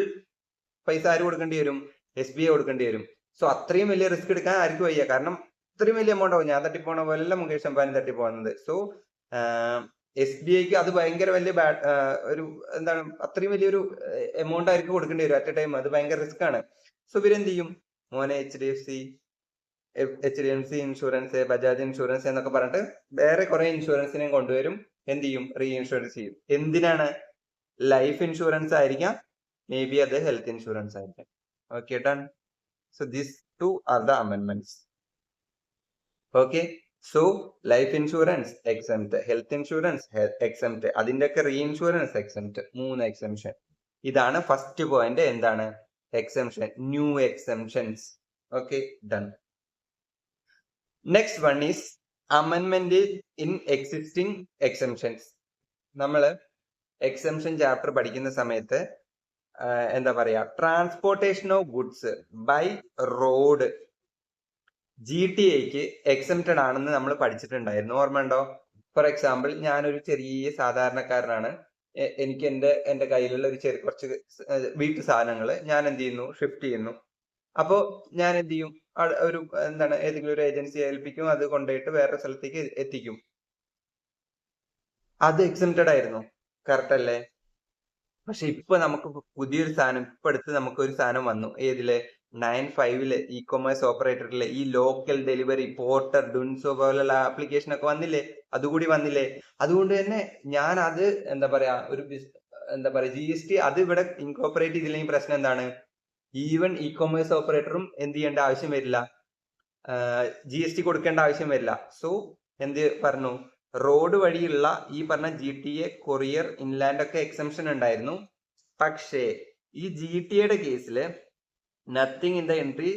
പൈസ ആര് കൊടുക്കേണ്ടി വരും? SBI കൊടുക്കേണ്ടി വരും. സോ അത്രയും വലിയ റിസ്ക് എടുക്കാൻ ആർക്കും വയ്യ. കാരണം ഇത്രയും വലിയ എമൗണ്ട് ആവും. ഞാൻ തട്ടിപ്പോണ പോലെയല്ല മുകേഷ് അംബാനി തട്ടിപ്പോകുന്നത്. സോ SBIക്ക് അത് ഭയങ്കര വലിയ ഒരു എന്താണ് അത്രയും വലിയൊരു എമൗണ്ട് ആയിരിക്കും കൊടുക്കേണ്ടി വരും അറ്റ് എ ടൈം. അത് ഭയങ്കര റിസ്ക് ആണ്. സോ ഇവരെന്ത് ചെയ്യും? മോനെ HDFC ഇൻഷുറൻസ്, ബജാജ് ഇൻഷുറൻസ് എന്നൊക്കെ പറഞ്ഞിട്ട് വേറെ കുറെ ഇൻഷുറൻസിനെയും കൊണ്ടുവരും. എന്ത് ചെയ്യും? റീ ഇൻഷുറൻസ് ചെയ്യും. എന്തിനാണ്? ലൈഫ് ഇൻഷുറൻസ് ആയിരിക്കാം, മേ ബി അത് ഹെൽത്ത് ഇൻഷുറൻസ് ആയിരിക്കാം. Okay done. So this two are the അമെൻമെന്റ്സ്. Okay, so life insurance exempt, health insurance exempt, അതിന്റെ ഒക്കെ റീഇൻഷുറൻസ് എക്സെംപ്റ്റ്, 3 എക്സെംഷൻ. ഇതാണ് ഫസ്റ്റ് പോയിന്റ്. എന്താണ് exemption? New exemptions. Okay done. Next one is അമെൻമെന്റ് in existing exemptions. നമ്മള് exemption chapter പഠിക്കുന്ന സമയത്ത് എന്താ പറയാ, transportation of goods by road GTAക്ക് എക്സെംപ്റ്റഡ് ആണെന്ന് നമ്മൾ പഠിച്ചിട്ടുണ്ടായിരുന്നു. ഓർമ്മ ഉണ്ടോ? ഫോർ എക്സാമ്പിൾ, ഞാനൊരു ചെറിയ സാധാരണക്കാരനാണ്. എനിക്ക് എന്റെ കയ്യിലുള്ള ഒരു കുറച്ച് വീട്ടു സാധനങ്ങൾ ഞാൻ എന്ത് ചെയ്യുന്നു, ഷിഫ്റ്റ് ചെയ്യുന്നു. അപ്പോ ഞാൻ എന്ത് ചെയ്യും, ഒരു എന്താണ് ഏതെങ്കിലും ഒരു ഏജൻസി ഏൽപ്പിക്കും, അത് കൊണ്ടുപോയിട്ട് വേറെ സ്ഥലത്തേക്ക് എത്തിക്കും. അത് എക്സെംപ്റ്റഡ് ആയിരുന്നു, കറക്റ്റ് അല്ലേ? പക്ഷെ ഇപ്പൊ നമുക്ക് പുതിയൊരു സാധനം, ഇപ്പൊ അടുത്ത് നമുക്ക് ഒരു സാധനം വന്നു. ഏതില്? 9(5) ഇ കൊമേഴ്സ് ഓപ്പറേറ്ററിലെ ഈ ലോക്കൽ ഡെലിവറി, പോർട്ടർ, ഡുൻസോ പോലുള്ള ആപ്ലിക്കേഷൻ ഒക്കെ വന്നില്ലേ? അതുകൂടി വന്നില്ലേ? അതുകൊണ്ട് തന്നെ ഞാൻ അത് എന്താ പറയാ, GST അത് ഇവിടെ ഇൻകോപ്പറേറ്റ് ചെയ്തില്ലെങ്കിൽ പ്രശ്നം എന്താണ്? ഈവൻ ഇ കൊമേഴ്സ് ഓപ്പറേറ്ററും എന്ത് ചെയ്യേണ്ട ആവശ്യം വരില്ല, GST കൊടുക്കേണ്ട ആവശ്യം വരില്ല. സോ എന്ത് പറഞ്ഞു? റോഡ് വഴിയുള്ള ഈ പറഞ്ഞ GTA, കൊറിയർ, ഇൻലാൻഡ് ഒക്കെ എക്സംഷൻ ഉണ്ടായിരുന്നു. പക്ഷേ ഈ GTAയുടെ കേസില് nothing in the entry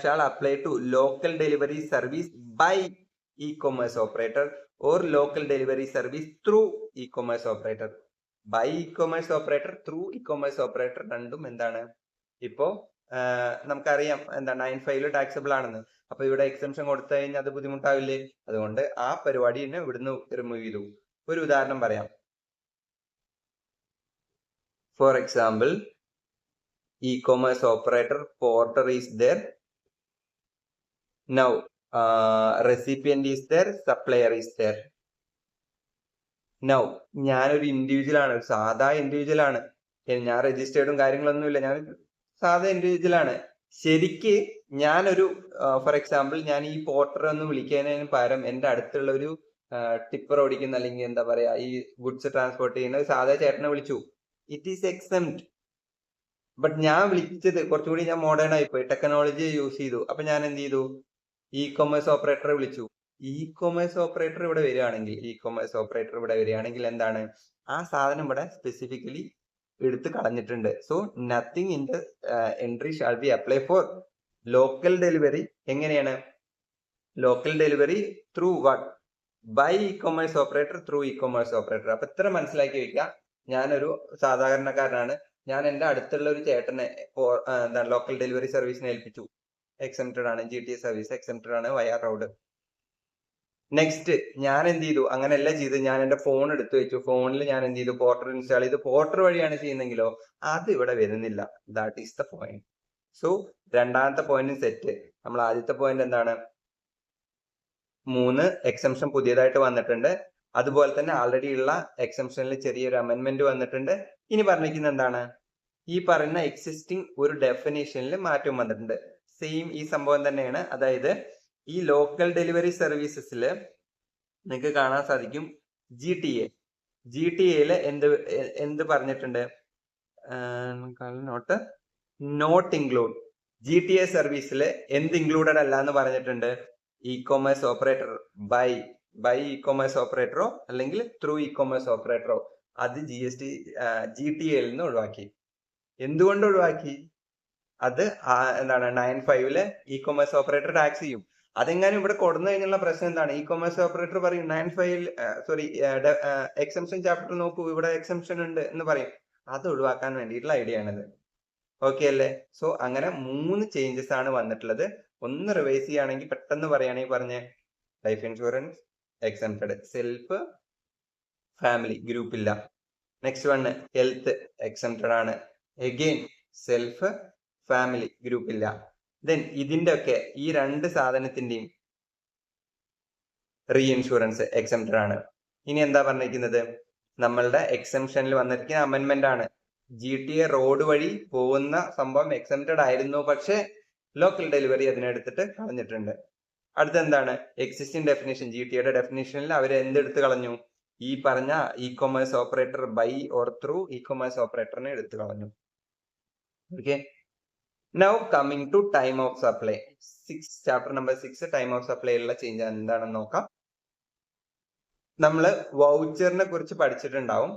shall apply to local delivery service by E commerce operator or local delivery service through E commerce operator. By E commerce operator, through E commerce operator, രണ്ടും എന്താണ് ഇപ്പോ നമുക്കറിയാം എന്താ 9(5) ടാക്സബിൾ ആണെന്ന്. അപ്പൊ ഇവിടെ exemption കൊടുത്തു കഴിഞ്ഞാൽ അത് ബുദ്ധിമുട്ടാവില്ലേ? അതുകൊണ്ട് ആ പരിപാടി തന്നെ ഇവിടുന്ന് റിമൂവ് ചെയ്തു. ഒരു ഉദാഹരണം പറയാം. For example, e-commerce operator, porter is there. Now recipient is there, supplier is there. Now ഞാനൊരു ഇൻഡിവിജ്വൽ ആണ്, ഒരു സാധാ ഇൻഡിവിജ്വൽ ആണ്. ഞാൻ രജിസ്റ്റേർഡും കാര്യങ്ങളൊന്നുമില്ല, ഞാൻ സാധാ ഇൻഡിവിജ്വൽ ആണ്. ശരിക്ക് ഞാനൊരു ഫോർ എക്സാമ്പിൾ, ഞാൻ ഈ പോർട്ടറെ ഒന്ന് വിളിക്കുന്നതിന് പകരം എന്റെ അടുത്തുള്ള ഒരു ടിപ്പർ ഓടിക്കുന്ന, അല്ലെങ്കിൽ എന്താ പറയാ, ഈ ഗുഡ്സ് ട്രാൻസ്പോർട്ട് ചെയ്യുന്ന സാധാ ചേട്ടനെ വിളിച്ചു. It is എക്സെംപ്റ്റ്. ബട്ട് ഞാൻ വിളിച്ചത് കുറച്ചുകൂടി ഞാൻ മോഡേൺ ആയിപ്പോയി, ടെക്നോളജി യൂസ് ചെയ്തു. അപ്പൊ ഞാൻ എന്ത് ചെയ്തു? ഇ കൊമേഴ്സ് ഓപ്പറേറ്ററെ വിളിച്ചു. ഇ കൊമേഴ്സ് ഓപ്പറേറ്റർ ഇവിടെ വരികയാണെങ്കിൽ എന്താണ്? ആ സാധനം ഇവിടെ സ്പെസിഫിക്കലി എടുത്ത് കളഞ്ഞിട്ടുണ്ട്. So nothing in the entry shall be apply for local delivery. എങ്ങനെയാണ്? Local delivery through what? By E commerce operator, through E commerce operator. അപ്പൊ ഇത്ര മനസ്സിലാക്കി വെക്കുക. ഞാനൊരു സാധാരണക്കാരനാണ്, ഞാൻ എന്റെ അടുത്തുള്ള ഒരു ചേട്ടനെ എന്താണ് ലോക്കൽ ഡെലിവറി സർവീസിനെ ഏൽപ്പിച്ചു. എക്സെംപ്റ്റഡ് ആണ്, GTA സർവീസ് എക്സെംപ്റ്റഡ് ആണ് വയ റോഡ്. നെക്സ്റ്റ് ഞാൻ എന്ത് ചെയ്തു? അങ്ങനെയല്ല ചെയ്ത്, ഞാൻ എന്റെ ഫോൺ എടുത്തു വെച്ചു. ഫോണിൽ ഞാൻ എന്ത് ചെയ്തു? പോർട്ടർ ഇൻസ്റ്റാൾ ചെയ്ത്. പോർട്ടർ വഴിയാണ് ചെയ്യുന്നെങ്കിലോ അത് ഇവിടെ വരുന്നില്ല. That is the point. So രണ്ടാമത്തെ പോയിന്റ് സെറ്റ്. നമ്മൾ ആദ്യത്തെ പോയിന്റ് എന്താണ്? 3 എക്സംഷൻ പുതിയതായിട്ട് വന്നിട്ടുണ്ട്. അതുപോലെ തന്നെ ആൾറെഡി ഉള്ള എക്സംഷനിൽ ചെറിയൊരു അമെന്റ്മെന്റ് വന്നിട്ടുണ്ട്. ഇനി പറഞ്ഞിരിക്കുന്നത് എന്താണ്? ഈ പറയുന്ന എക്സിസ്റ്റിംഗ് ഒരു ഡെഫിനേഷനിൽ മാറ്റം വന്നിട്ടുണ്ട്. സെയിം ഈ സംഭവം തന്നെയാണ്. അതായത് ഈ ലോക്കൽ ഡെലിവറി സർവീസസിൽ നിങ്ങൾക്ക് കാണാൻ സാധിക്കും GTAയില് എന്ത് പറഞ്ഞിട്ടുണ്ട്? Not include. GTA സർവീസിൽ എന്ത് ഇൻക്ലൂഡഡ് അല്ല എന്ന് പറഞ്ഞിട്ടുണ്ട്? E commerce operator by E commerce ഓപ്പറേറ്ററോ അല്ലെങ്കിൽ ത്രൂ ഇ കൊമേഴ്സ് ഓപ്പറേറ്ററോ അത് GTAയിൽ നിന്ന് ഒഴിവാക്കി. എന്തുകൊണ്ട് ഒഴിവാക്കി? അത് എന്താണ് 9(5) ഇ കൊമേഴ്സ് ഓപ്പറേറ്റർ ടാക്സ് ചെയ്യും. അതെങ്ങാനും ഇവിടെ കൊടുന്നു കഴിഞ്ഞുള്ള പ്രശ്നം എന്താണ്? ഇ കൊമേഴ്സ് ഓപ്പറേറ്റർ പറയും 9(5) എക്സംഷൻ ചാപ്റ്റർ നോക്കൂ, ഇവിടെ എക്സംഷൻ ഉണ്ട് എന്ന് പറയും. അത് ഒഴിവാക്കാൻ വേണ്ടിയിട്ടുള്ള ഐഡിയ ആണിത്. ഓക്കെ അല്ലേ? സോ അങ്ങനെ 3 ചേഞ്ചസ് ആണ് വന്നിട്ടുള്ളത്. ഒന്ന് റിവൈസ് ചെയ്യുകയാണെങ്കിൽ പെട്ടെന്ന് പറയുകയാണെങ്കിൽ പറഞ്ഞേ, life insurance exempted, self family group ഇല്ല. നെക്സ്റ്റ് വൺ ഹെൽത്ത് എക്സെംപ്റ്റഡ് ആണ്, അഗെയിൻ സെൽഫ് ഫാമിലി ഗ്രൂപ്പ് ഇല്ല. ദെൻ ഇതിന്റെ ഒക്കെ ഈ 2 സാധനത്തിന്റെയും റീഇൻഷുറൻസ് എക്സെംപ്റ്റഡ് ആണ്. ഇനി എന്താ പറഞ്ഞിരിക്കുന്നത്? നമ്മളുടെ എക്സെംഷനിൽ വന്നിരിക്കുന്ന അമെന്റ്മെന്റ് ആണ്. GTA റോഡ് വഴി പോകുന്ന സംഭവം എക്സെംപ്റ്റഡ് ആയിരുന്നു, പക്ഷെ ലോക്കൽ ഡെലിവറി അതിനെടുത്തിട്ട് കളഞ്ഞിട്ടുണ്ട്. അടുത്തെന്താണ്? Existing definition. GTAയുടെ ഡെഫിനേഷനിൽ അവർ എന്തെടുത്ത് കളഞ്ഞു? ഈ പറഞ്ഞ e commerce operator by or through E commerce ഓപ്പറേറ്ററിനെ എടുത്തു കളഞ്ഞു. Okay, now coming to time of supply. Chapter number 6 time of സപ്ലൈയിലുള്ള ചേഞ്ച് എന്താണെന്ന് നോക്കാം. നമ്മള് വൗച്ചറിനെ കുറിച്ച് പഠിച്ചിട്ടുണ്ടാവും.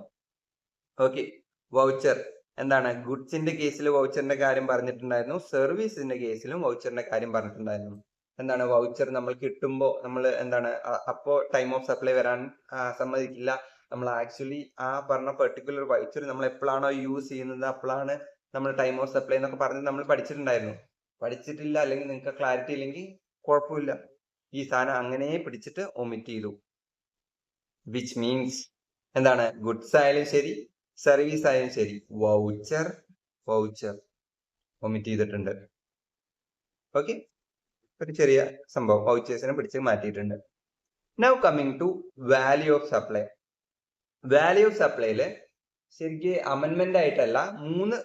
ഓക്കെ, വൗച്ചർ എന്താണ്? ഗുഡ്സിന്റെ കേസിൽ വൗച്ചറിന്റെ കാര്യം പറഞ്ഞിട്ടുണ്ടായിരുന്നു, സർവീസിന്റെ കേസിലും വൗച്ചറിന്റെ കാര്യം പറഞ്ഞിട്ടുണ്ടായിരുന്നു. എന്താണ് വൗച്ചർ നമ്മൾ കിട്ടുമ്പോൾ നമ്മൾ എന്താണ് അപ്പോ ടൈം ഓഫ് സപ്ലൈ വരാൻ സമ്മതിക്കില്ല. നമ്മൾ ആക്ച്വലി ആ പറഞ്ഞ പെർട്ടിക്കുലർ വൗച്ചർ നമ്മൾ എപ്പോഴാണോ യൂസ് ചെയ്യുന്നത് അപ്പോഴാണ് നമ്മൾ ടൈം ഓഫ് സപ്ലൈ എന്നൊക്കെ പറഞ്ഞ് നമ്മൾ പഠിച്ചിട്ടുണ്ടായിരുന്നു. പഠിച്ചിട്ടില്ല അല്ലെങ്കിൽ നിങ്ങൾക്ക് ക്ലാരിറ്റി ഇല്ലെങ്കിൽ കുഴപ്പമില്ല, ഈ സാധനം അങ്ങനെ പിടിച്ചിട്ട് ഒമിറ്റ് ചെയ്തു. വിച്ച് മീൻസ് എന്താണ്? ഗുഡ്സ് ആയാലും ശരി സർവീസ് ആയാലും ശരി വൗച്ചർ ഒമിറ്റ് ചെയ്തിട്ടുണ്ട്. ഓക്കെ, ഒരു ചെറിയ സംഭവം വൗച്ചേഴ്സിനെ പിടിച്ച് മാറ്റിയിട്ടുണ്ട്. Now coming to value of supply. Value of സപ്ലൈയില് ശരിക്ക് അമെൻമെന്റ് ആയിട്ടല്ല 3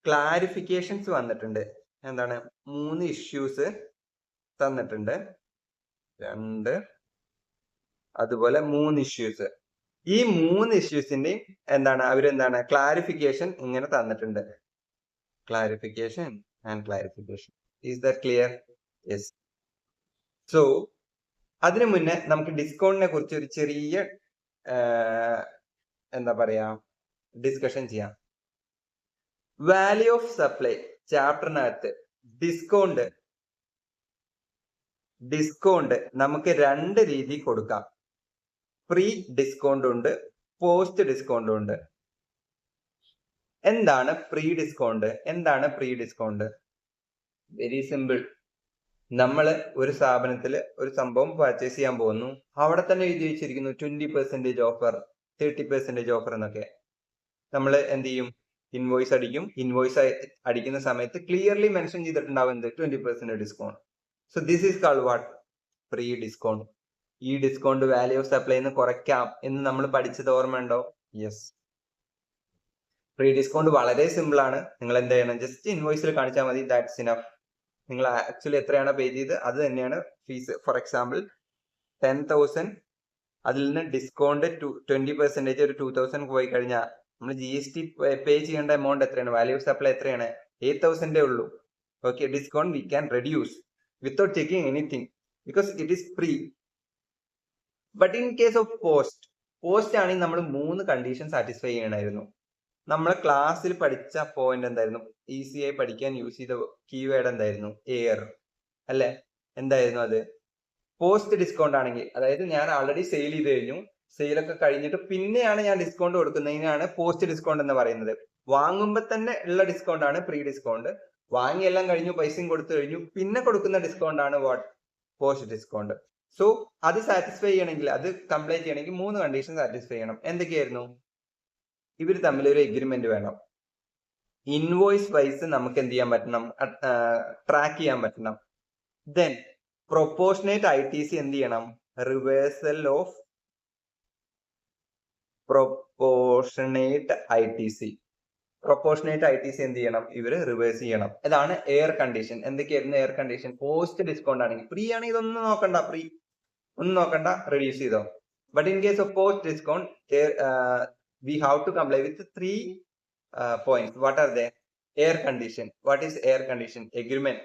ക്ലാരിഫിക്കേഷൻസ് വന്നിട്ടുണ്ട്. എന്താണ്? 3 ഇഷ്യൂസ് തന്നിട്ടുണ്ട്. 2 അതുപോലെ 3 ഇഷ്യൂസ്. ഈ 3 ഇഷ്യൂസിന്റെ എന്താണ് അവരെന്താണ് ക്ലാരിഫിക്കേഷൻ ഇങ്ങനെ തന്നിട്ടുണ്ട്. Clarification and clarification. Is that clear? Yes. So അതിനു മുന്നേ നമുക്ക് ഡിസ്കൗണ്ടിനെ കുറിച്ച് ഒരു ചെറിയ എന്താ പറയാ ഡിസ്കഷൻ ചെയ്യാം. വാല്യൂ ഓഫ് സപ്ലൈ ചാപ്റ്ററിനകത്ത് ഡിസ്കൗണ്ട് നമുക്ക് 2 രീതി കൊടുക്കാം. പ്രീ ഡിസ്കൗണ്ട് ഉണ്ട്, പോസ്റ്റ് ഡിസ്കൗണ്ട് ഉണ്ട്. എന്താണ് പ്രീ ഡിസ്കൗണ്ട്? Very simple. നമ്മൾ ഒരു സ്ഥാപനത്തിൽ ഒരു സംഭവം പർച്ചേസ് ചെയ്യാൻ പോകുന്നു, അവിടെ തന്നെ എഴുതി വെച്ചിരിക്കുന്നു 20% ഓഫർ, 30% ഓഫർ എന്നൊക്കെ. നമ്മൾ എന്ത് ചെയ്യും? ഇൻവോയ്സ് അടിക്കും. ഇൻവോയ്സ് അടിക്കുന്ന സമയത്ത് ക്ലിയർലി മെൻഷൻ ചെയ്തിട്ടുണ്ടാവും എന്ത്? 20% discount. So this is called what? Pre discount. ഈ ഡിസ്കൗണ്ട് വാല്യൂ ഓഫ് സപ്ലൈന്ന് കുറയ്ക്കാം എന്ന് നമ്മൾ പഠിച്ചത് ഓർമ്മയുണ്ടോ? യെസ്. പ്രീ ഡിസ്കൗണ്ട് വളരെ സിമ്പിൾ ആണ്. നിങ്ങൾ എന്ത് ചെയ്യണം? ജസ്റ്റ് ഇൻവോയ്സിൽ കാണിച്ചാൽ മതി, ദാറ്റ്സ് ഇനഫ്. നിങ്ങൾ ആക്ച്വലി എത്രയാണോ പേ ചെയ്ത് അത് തന്നെയാണ് ഫീസ്. ഫോർ എക്സാമ്പിൾ 10,000, അതിൽ നിന്ന് ഡിസ്കൗണ്ട് 20% ഒരു 2,000 പോയി കഴിഞ്ഞാൽ നമ്മൾ GST പേ ചെയ്യേണ്ട എമൗണ്ട് എത്രയാണ്? വാല്യൂ ഓഫ് സപ്ലൈ എത്രയാണ്? 8,000 ഉള്ളൂ. Okay, discount we can reduce without checking anything because it is free. But in case of post ആണെങ്കിൽ നമ്മൾ 3 കണ്ടീഷൻ സാറ്റിസ്ഫൈ ചെയ്യണമായിരുന്നു. നമ്മൾ ക്ലാസ്സിൽ പഠിച്ച പോയിന്റ് എന്തായിരുന്നു? ഈസിയായി പഠിക്കാൻ യൂസ് ചെയ്ത കീവേഡ് എന്തായിരുന്നു? എയർ അല്ലെ? എന്തായിരുന്നു അത്? പോസ്റ്റ് ഡിസ്കൗണ്ട് ആണെങ്കിൽ, അതായത് ഞാൻ ആൾറെഡി സെയിൽ ചെയ്ത് കഴിഞ്ഞു, സെയിലൊക്കെ കഴിഞ്ഞിട്ട് പിന്നെയാണ് ഞാൻ ഡിസ്കൗണ്ട് കൊടുക്കുന്നതിനാണ് പോസ്റ്റ് ഡിസ്കൗണ്ട് എന്ന് പറയുന്നത്. വാങ്ങുമ്പോൾ തന്നെ ഉള്ള ഡിസ്കൗണ്ട് ആണ് പ്രീ ഡിസ്കൗണ്ട്. വാങ്ങിയെല്ലാം കഴിഞ്ഞു, പൈസയും കൊടുത്തു കഴിഞ്ഞു, പിന്നെ കൊടുക്കുന്ന ഡിസ്കൗണ്ട് ആണ് വാട്ട്? Post discount. സോ അത് സാറ്റിസ്ഫൈ ചെയ്യണമെങ്കിൽ, അത് കംപ്ലീറ്റ് ചെയ്യണമെങ്കിൽ 3 കണ്ടീഷൻ സാറ്റിസ്ഫൈ ചെയ്യണം. എന്തൊക്കെയായിരുന്നു? ഇവർ തമ്മിൽ ഒരു എഗ്രിമെന്റ് വേണം. ഇൻവോയ്സ് വൈസ് നമുക്ക് എന്ത് ചെയ്യാൻ പറ്റണം? ട്രാക്ക് ചെയ്യാൻ പറ്റണം. ദെൻ പ്രൊപ്പോർഷനേറ്റ് ITC എന്ത് ചെയ്യണം? റിവേഴ്സൽ ഓഫ് പ്രൊപ്പോർഷനേറ്റ് ITC എന്ത് ചെയ്യണം? ഇവര് റിവേഴ്സ് ചെയ്യണം. ഇതാണ് എയർ കണ്ടീഷൻ. എന്തൊക്കെയായിരുന്നു എയർ കണ്ടീഷൻ? പോസ്റ്റ് ഡിസ്കൗണ്ട് ആണെങ്കിൽ, ഫ്രീ ആണെങ്കിൽ ഇതൊന്നും നോക്കണ്ട, റെഡ്യൂസ് ചെയ്തോ. But in case of post discount we have to comply with 3 points. What are they? Air condition. What is air condition? Agreement.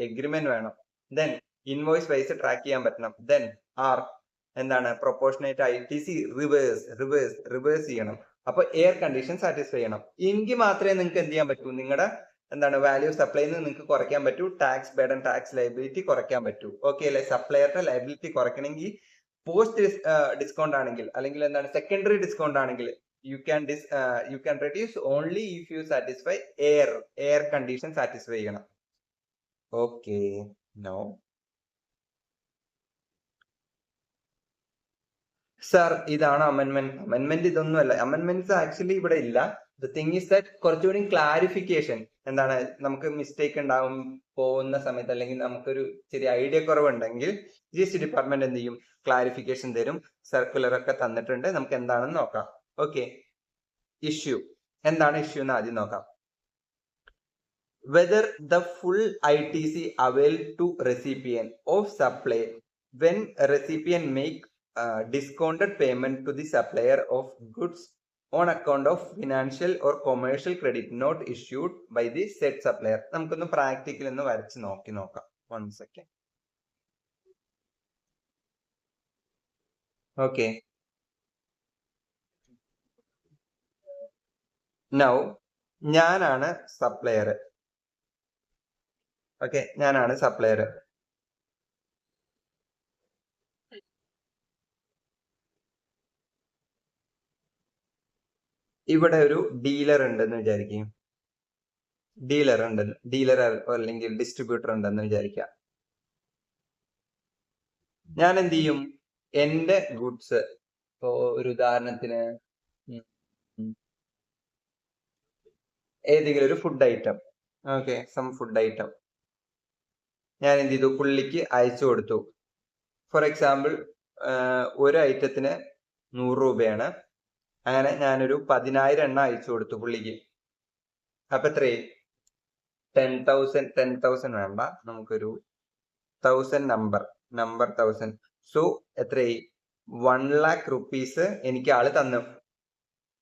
Agreement വേണം. Then invoice wise track ചെയ്യാൻ പറ്റണം. Then R എന്താണ്? Proportionate ITC reverse ചെയ്യണം. അപ്പൊ air condition satisfy ചെയ്യണം. എങ്കിൽ മാത്രമേ നിങ്ങൾക്ക് എന്ത് ചെയ്യാൻ പറ്റൂ? നിങ്ങളുടെ എന്താണ് വാല്യൂ സപ്ലൈ നിങ്ങൾക്ക് കുറയ്ക്കാൻ പറ്റൂ. ടാക്സ് ബർഡൻ, ടാക്സ് ലയബിലിറ്റി കുറയ്ക്കാൻ പറ്റൂ. ഓക്കെ അല്ലെ? സപ്ലയറുടെ ലയബിലിറ്റി കുറയ്ക്കണമെങ്കിൽ പോസ്റ്റ് ഡിസ്കൗണ്ട് ആണെങ്കിൽ, അല്ലെങ്കിൽ എന്താണ് സെക്കൻഡറി ഡിസ്കൗണ്ട് ആണെങ്കിൽ, you can reduce only if you satisfy air condition satisfy ചെയ്യണം. Okay, now sir, ഇതാണ് അമെൻമെന്റ്. ഇതൊന്നുമല്ല അമെൻമെന്റ്സ് ആക്ച്വലി ഇവിടെ ഇല്ല. ദ തിങ് ഈസ് ദാറ്റ് കുറച്ചുകൂടി ക്ലാരിഫിക്കേഷൻ എന്താണ്, നമുക്ക് മിസ്റ്റേക്ക് ഉണ്ടാവും പോകുന്ന സമയത്ത്, അല്ലെങ്കിൽ നമുക്കൊരു ചെറിയ ഐഡിയ കുറവുണ്ടെങ്കിൽ GST ഡിപ്പാർട്ട്മെന്റ് എന്ത് ചെയ്യും? ക്ലാരിഫിക്കേഷൻ തരും. സർക്കുലർ ഒക്കെ തന്നിട്ടുണ്ട്. നമുക്ക് എന്താണെന്ന് നോക്കാം. ഓക്കെ, ഇഷ്യൂ എന്താണ്? ഇഷ്യൂ എന്ന് ആദ്യം നോക്കാം. Whether the full ITC availed to recipient of supply when recipient make discounted payment to the supplier of goods on account of financial or commercial credit not issued by the said supplier. നമുക്കൊന്ന് practical ഒന്ന് വരച്ച് നോക്കാം. 1 second. Okay. Now ഞാനാണ് supplier. Okay, ഞാനാണ് supplier. ഇവിടെ ഒരു dealer ഉണ്ടെന്ന് വിചാരിക്കും. ഡീലർ അല്ലെങ്കിൽ ഡിസ്ട്രിബ്യൂട്ടർ ഉണ്ടെന്ന് വിചാരിക്കാം. ഞാൻ എന്ത് ചെയ്യും? എന്റെ ഗുഡ്സ്, ഇപ്പോ ഒരു ഉദാഹരണത്തിന് ഏതെങ്കിലും ഒരു food item, okay, some food item ഞാൻ എന്ത് ചെയ്തു? പുള്ളിക്ക് അയച്ചു കൊടുത്തു. ഫോർ എക്സാമ്പിൾ ഒരു ഐറ്റത്തിന് 100 രൂപയാണ്. അങ്ങനെ ഞാനൊരു 10,000 എണ്ണം അയച്ചു കൊടുത്തു പുള്ളിക്ക്. അപ്പൊ എത്രയായി? 10,000 വേണ്ട, നമുക്കൊരു 1000 നമ്പർ 1000. സോ എത്രയായി? 1 lakh rupees എനിക്ക് ആള് തന്നു.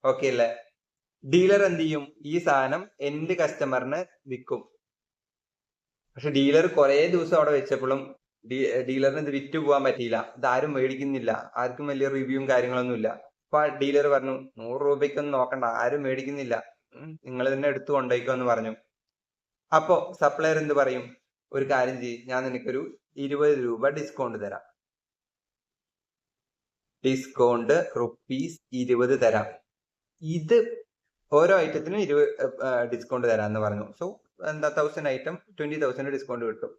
ഓക്കെ അല്ലേ? ഡീലർ എന്ത് ചെയ്യും? ഈ സാധനം എന്റെ കസ്റ്റമറിന് വിൽക്കും. പക്ഷെ ഡീലർ കുറെ ദിവസം അവിടെ വെച്ചപ്പോഴും ഡീലറിന് ഇത് വിറ്റ് പോകാൻ പറ്റിയില്ല. ഇതാരും മേടിക്കുന്നില്ല, ആർക്കും വലിയ റിവ്യൂവും കാര്യങ്ങളൊന്നും ഇല്ല. അപ്പൊ ഡീലർ പറഞ്ഞു 100 രൂപയ്ക്കൊന്നും നോക്കണ്ട, ആരും മേടിക്കുന്നില്ല, നിങ്ങൾ തന്നെ എടുത്തു കൊണ്ടേക്കോ എന്ന് പറഞ്ഞു. അപ്പോ സപ്ലയർ എന്ത് പറയും? ഒരു കാര്യം ചെയ്യും, ഞാൻ നിനക്കൊരു 20 രൂപ ഡിസ്കൗണ്ട് തരാം. ഡിസ്കൗണ്ട് ₹20 തരാം. ഇത് ഓരോ ഐറ്റത്തിനും 20 ഡിസ്കൗണ്ട് തരാന്ന് പറഞ്ഞു. സോ എന്താ 1000 ഐറ്റം 20,000 ഡിസ്കൗണ്ട് കിട്ടും.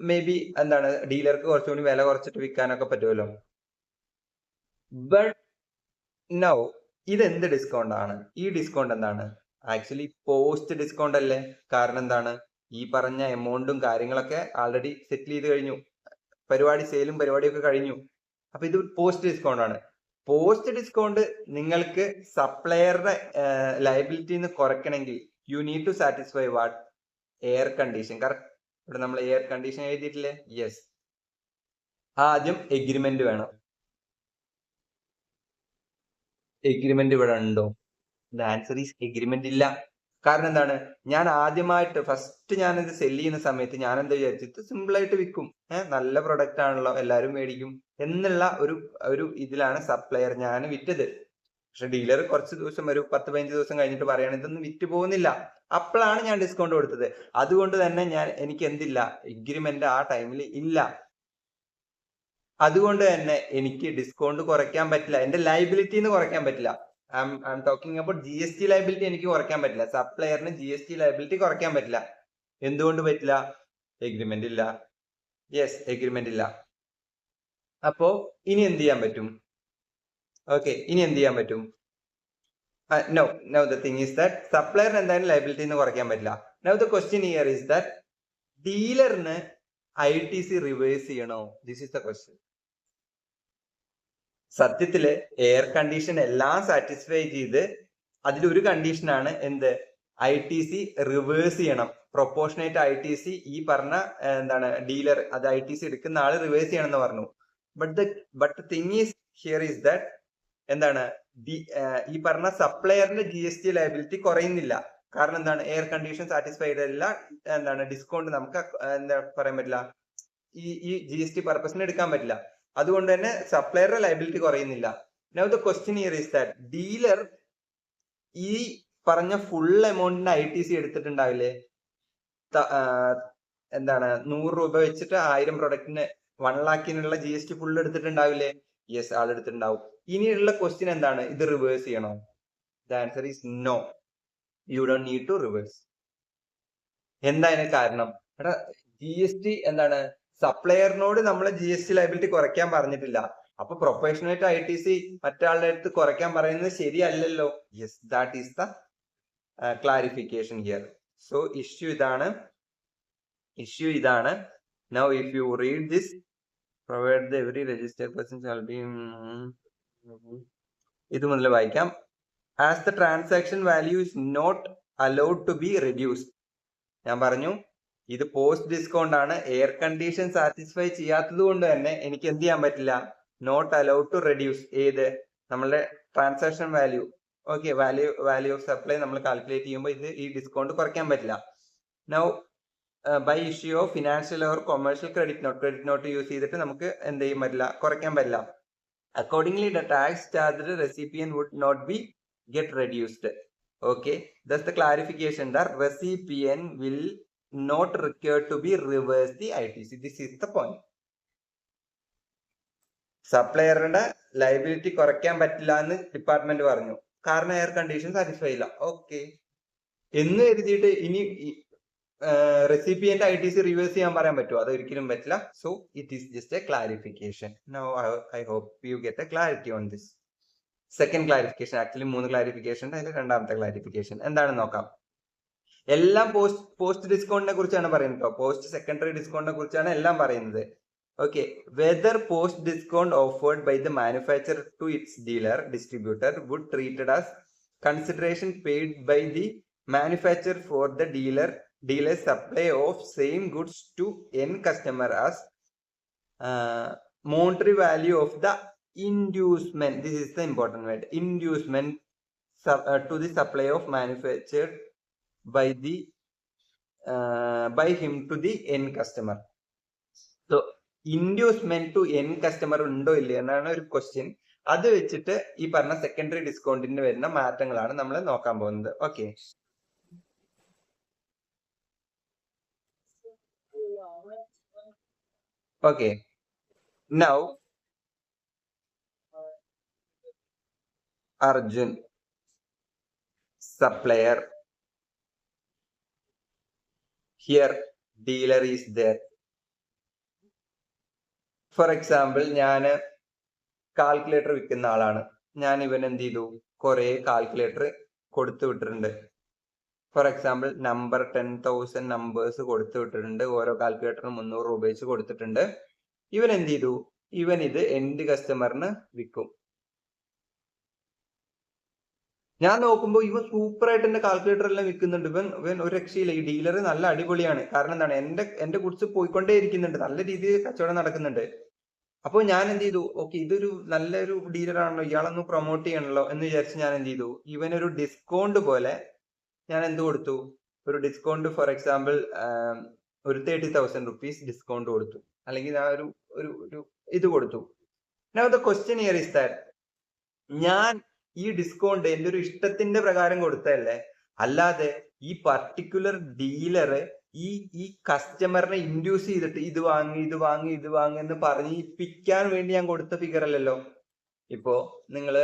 മേ ബി എന്താണ് ഡീലർക്ക് കുറച്ചുകൂടി വില കുറച്ചിട്ട് വിൽക്കാനൊക്കെ പറ്റുമല്ലോ. ബട്ട് നൗ ഇതെന്ത് ഡിസ്കൗണ്ട് ആണ്? ഈ ഡിസ്കൗണ്ട് എന്താണ്? ആക്ച്വലി പോസ്റ്റ് ഡിസ്കൗണ്ട് അല്ലേ? കാരണം എന്താണ്? ഈ പറഞ്ഞ എമൗണ്ടും കാര്യങ്ങളൊക്കെ ആൾറെഡി സെറ്റിൽ ചെയ്ത് കഴിഞ്ഞു. സെയിലും പരിപാടിയൊക്കെ കഴിഞ്ഞു. അപ്പൊ ഇത് പോസ്റ്റ് ഡിസ്കൗണ്ട് ആണ്. പോസ്റ്റ് ഡിസ്കൗണ്ട് നിങ്ങൾക്ക് സപ്ലയറുടെ ലയബിലിറ്റിന്ന് കുറയ്ക്കണമെങ്കിൽ you need to satisfy what? Air condition. Correct. ഇവിടെ നമ്മൾ എയർ കണ്ടീഷൻ എഴുതിയിട്ടില്ലേ? യെസ്. ആദ്യം എഗ്രിമെന്റ് വേണം. എഗ്രിമെന്റ് ഇവിടെ ഉണ്ടോ? ദ ആൻസർ ഈസ് എഗ്രിമെന്റ് ഇല്ല. കാരണം എന്താണ്? ഞാൻ ആദ്യമായിട്ട് ഫസ്റ്റ് ഞാനിത് സെല് ചെയ്യുന്ന സമയത്ത് ഞാൻ എന്താ വിചാരിച്ചു? സിമ്പിൾ ആയിട്ട് വിൽക്കും, നല്ല പ്രൊഡക്റ്റ് ആണല്ലോ, എല്ലാവരും മേടിക്കും എന്നുള്ള ഒരു ഇതിലാണ് സപ്ലയർ ഞാൻ വിറ്റത്. പക്ഷെ ഡീലർ കുറച്ച് ദിവസം, ഒരു 10-15 ദിവസം കഴിഞ്ഞിട്ട് പറയണത് ഇതൊന്നും വിറ്റ് പോകുന്നില്ല. അപ്പോഴാണ് ഞാൻ ഡിസ്കൗണ്ട് കൊടുത്തത്. അതുകൊണ്ട് തന്നെ എനിക്ക് എന്തില്ല? എഗ്രിമെന്റ് ആ ടൈമിൽ ഇല്ല. അതുകൊണ്ട് തന്നെ എനിക്ക് ഡിസ്കൗണ്ട് കുറയ്ക്കാൻ പറ്റില്ല, എന്റെ ലയബിലിറ്റിന്ന് കുറയ്ക്കാൻ പറ്റില്ല. I am talking about GST liability എനിക്ക് കുറയ്ക്കാൻ പറ്റില്ല. സപ്ലയറിന് GST ലയബിലിറ്റി കുറയ്ക്കാൻ പറ്റില്ല. എന്തുകൊണ്ട് പറ്റില്ല? എഗ്രിമെന്റ് ഇല്ല. യെസ്, എഗ്രിമെന്റ് ഇല്ല. അപ്പോ ഇനി എന്ത് ചെയ്യാൻ പറ്റും? ഓക്കെ, ഇനി എന്ത് ചെയ്യാൻ പറ്റും? No the thing is that സപ്ലയറിന് എന്തായാലും ലയബിലിറ്റിന്ന് കുറയ്ക്കാൻ പറ്റില്ല. No the question here is that ഡീലറിന് ITC റിവേഴ്സ് ചെയ്യണോ? This is the question. സത്യത്തില് എയർ കണ്ടീഷൻ എല്ലാം സാറ്റിസ്ഫൈ ചെയ്ത് അതിലൊരു കണ്ടീഷനാണ് എന്ത്? ITC റിവേഴ്സ് ചെയ്യണം. പ്രൊപ്പോർഷനേറ്റ് ITC ഈ പറഞ്ഞ എന്താണ് ഡീലർ, അത് ITC എടുക്കുന്ന ആള് റിവേഴ്സ് ചെയ്യണം എന്ന് പറഞ്ഞു. But thing is here is that എന്താണ്? ഈ പറഞ്ഞ സപ്ലയറിന്റെ GST ലയബിലിറ്റി കുറയുന്നില്ല. കാരണം എന്താണ്? എയർ കണ്ടീഷൻ സാറ്റിസ്ഫൈഡ് അല്ല. എന്താണ്? ഡിസ്കൗണ്ട് നമുക്ക് എന്താ പറയാൻ പറ്റില്ല, ഈ GST പർപ്പസിന് എടുക്കാൻ പറ്റില്ല. അതുകൊണ്ട് തന്നെ സപ്ലയറുടെ ലയബിലിറ്റി കുറയുന്നില്ല. Now the question here is that dealer ഈ പറഞ്ഞ ഫുൾ എമൗണ്ടിന്റെ ITC എടുത്തിട്ടുണ്ടാവില്ലേ? എന്താണ് 100 രൂപ വെച്ചിട്ട് 1000 പ്രൊഡക്റ്റിന് 1 lakhനുള്ള GST ഫുൾ എടുത്തിട്ടുണ്ടാവില്ലേ? യെസ്, ആൾ എടുത്തിട്ടുണ്ടാവും. ഇനിയുള്ള ക്വസ്റ്റ്യൻ എന്താണ്? ഇത് റിവേഴ്സ് ചെയ്യണോ? The answer is no, you don't need to reverse. എന്താ അതിന് കാരണം? എടാ, GST എന്താണ്? സപ്ലയറിനോട് നമ്മൾ GST ലയബിലിറ്റി കുറയ്ക്കാൻ പറഞ്ഞിട്ടില്ല. അപ്പൊ പ്രൊഫഷണേറ്റ് ITC മറ്റാളുടെ അടുത്ത് കുറയ്ക്കാൻ പറയുന്നത് ശരിയല്ലല്ലോ. Yes, that is the clarification here. So issue ഇതാണ്. Now if you read this, provide the every registered person shall be, ഇത് മുതൽ വായിക്കാം. As the transaction value is not allowed to be reduced. ഞാൻ പറഞ്ഞു ഇത് പോസ്റ്റ് ഡിസ്കൗണ്ട് ആണ്. Air condition satisfy ചെയ്യാത്തത് കൊണ്ട് തന്നെ എനിക്ക് എന്ത് ചെയ്യാൻ പറ്റില്ല? നോട്ട് അലൗഡ് ടു റെഡ്യൂസ് ഏത് നമ്മളുടെ transaction value. Okay, value of supply നമ്മൾ കാൽക്കുലേറ്റ് ചെയ്യുമ്പോൾ ഇത് ഈ ഡിസ്കൗണ്ട് കുറയ്ക്കാൻ പറ്റില്ല. Now by issue of financial or commercial credit note use ചെയ്തിട്ട് നമുക്ക് എന്ത് ചെയ്യാൻ പറ്റില്ല, കുറയ്ക്കാൻ പറ്റില്ല. Accordingly the tax charged recipient would not be get reduced. Okay, thus the clarification that recipient will not require to be reverse the ITC. This is the point. സപ്ലയറുടെ liability കുറയ്ക്കാൻ പറ്റില്ല എന്ന് ഡിപ്പാർട്ട്മെന്റ് പറഞ്ഞു, കാരണം എയർ കണ്ടീഷൻ സാറ്റിസ്ഫൈ ഇല്ല. Okay എന്ന് എഴുതിയിട്ട് ഇനി റെസിപ്പിയന്റ് ITC റിവേഴ്സ് ചെയ്യാൻ പറയാൻ പറ്റുമോ? അത് ഒരിക്കലും പറ്റില്ല. So it is just a clarification. Now I hope you get a clarity on this. Second clarification, actually 3 clarification, അതിൽ രണ്ടാമത്തെ ക്ലാരിഫിക്കേഷൻ എന്താണെന്ന് നോക്കാം. എല്ലാം പോസ്റ്റ് ഡിസ്കൗണ്ടിനെ കുറിച്ചാണ് പറയുന്നത് കേട്ടോ. പോസ്റ്റ് സെക്കൻഡറി ഡിസ്കൗണ്ടിനെ കുറിച്ചാണ് എല്ലാം പറയുന്നത്. Okay, whether post discount offered by the manufacture to its dealer distributor would treated as consideration paid by the manufacture for the dealer supply of same goods to an customer as monetary value of the inducement. This is the important word, inducement to the supply of manufactured by him to the end customer. So inducement to end customer ഉണ്ടോ ഇല്ല എന്നാണ് ഒരു question. അത് വെച്ചിട്ട് ഈ പറഞ്ഞ secondary ഡിസ്കൗണ്ടിന് വരുന്ന മാറ്റങ്ങളാണ് നമ്മൾ നോക്കാൻ പോകുന്നത്. Okay, okay, now Arjun, supplier. Here dealer is there. For example, ഞാൻ കാൽക്കുലേറ്റർ വിൽക്കുന്ന ആളാണ്. ഞാൻ ഇവൻ എന്ത് ചെയ്തു, കുറെ കാൽക്കുലേറ്റർ കൊടുത്തു വിട്ടിട്ടുണ്ട്. ഫോർ എക്സാമ്പിൾ നമ്പർ 10,000 നമ്പേഴ്സ് കൊടുത്തു വിട്ടിട്ടുണ്ട്. ഓരോ കാൽക്കുലേറ്ററിന് 300 രൂപ വെച്ച് കൊടുത്തിട്ടുണ്ട്. ഇവൻ എന്ത് ചെയ്തു, ഇവൻ ഇത് എൻഡ് കസ്റ്റമറിന് വിൽക്കും. ഞാൻ നോക്കുമ്പോൾ ഇവൻ സൂപ്പർ ആയിട്ട് എന്റെ കാൽക്കുലേറ്റർ എല്ലാം വിൽക്കുന്നുണ്ട്. ഇവൻ ഒരു രക്ഷയില്ല. ഈ ഡീലർ നല്ല അടിപൊളിയാണ്. കാരണം എന്താണ്, എന്റെ ഗുഡ്സ് പോയിക്കൊണ്ടേ ഇരിക്കുന്നുണ്ട്, നല്ല രീതിയിൽ കച്ചവടം നടക്കുന്നുണ്ട്. അപ്പോൾ ഞാൻ എന്ത് ചെയ്തു, ഓക്കെ ഇതൊരു നല്ലൊരു ഡീലറാണല്ലോ, ഇയാളൊന്ന് പ്രൊമോട്ട് ചെയ്യണല്ലോ എന്ന് വിചാരിച്ച് ഞാൻ എന്ത് ചെയ്തു, ഇവനൊരു ഡിസ്കൗണ്ട് പോലെ ഞാൻ എന്ത് കൊടുത്തു, ഒരു ഡിസ്കൗണ്ട് ഫോർ എക്സാമ്പിൾ ഒരു 30,000 rupees ഡിസ്കൗണ്ട് കൊടുത്തു, അല്ലെങ്കിൽ ആ ഒരു ഇത് കൊടുത്തു. Now the question here is that ഞാൻ ഈ ഡിസ്കൗണ്ട് എന്റെ ഒരു ഇഷ്ടത്തിന്റെ പ്രകാരം കൊടുത്തതല്ലേ, അല്ലാതെ ഈ പർട്ടിക്കുലർ ഡീലർ ഈ കസ്റ്റമറിനെ ഇൻഡ്യൂസ് ചെയ്തിട്ട് ഇത് വാങ്ങി എന്ന് പറഞ്ഞിപ്പിക്കാൻ വേണ്ടി ഞാൻ കൊടുത്ത ഫിഗർ അല്ലല്ലോ. ഇപ്പോ നിങ്ങള്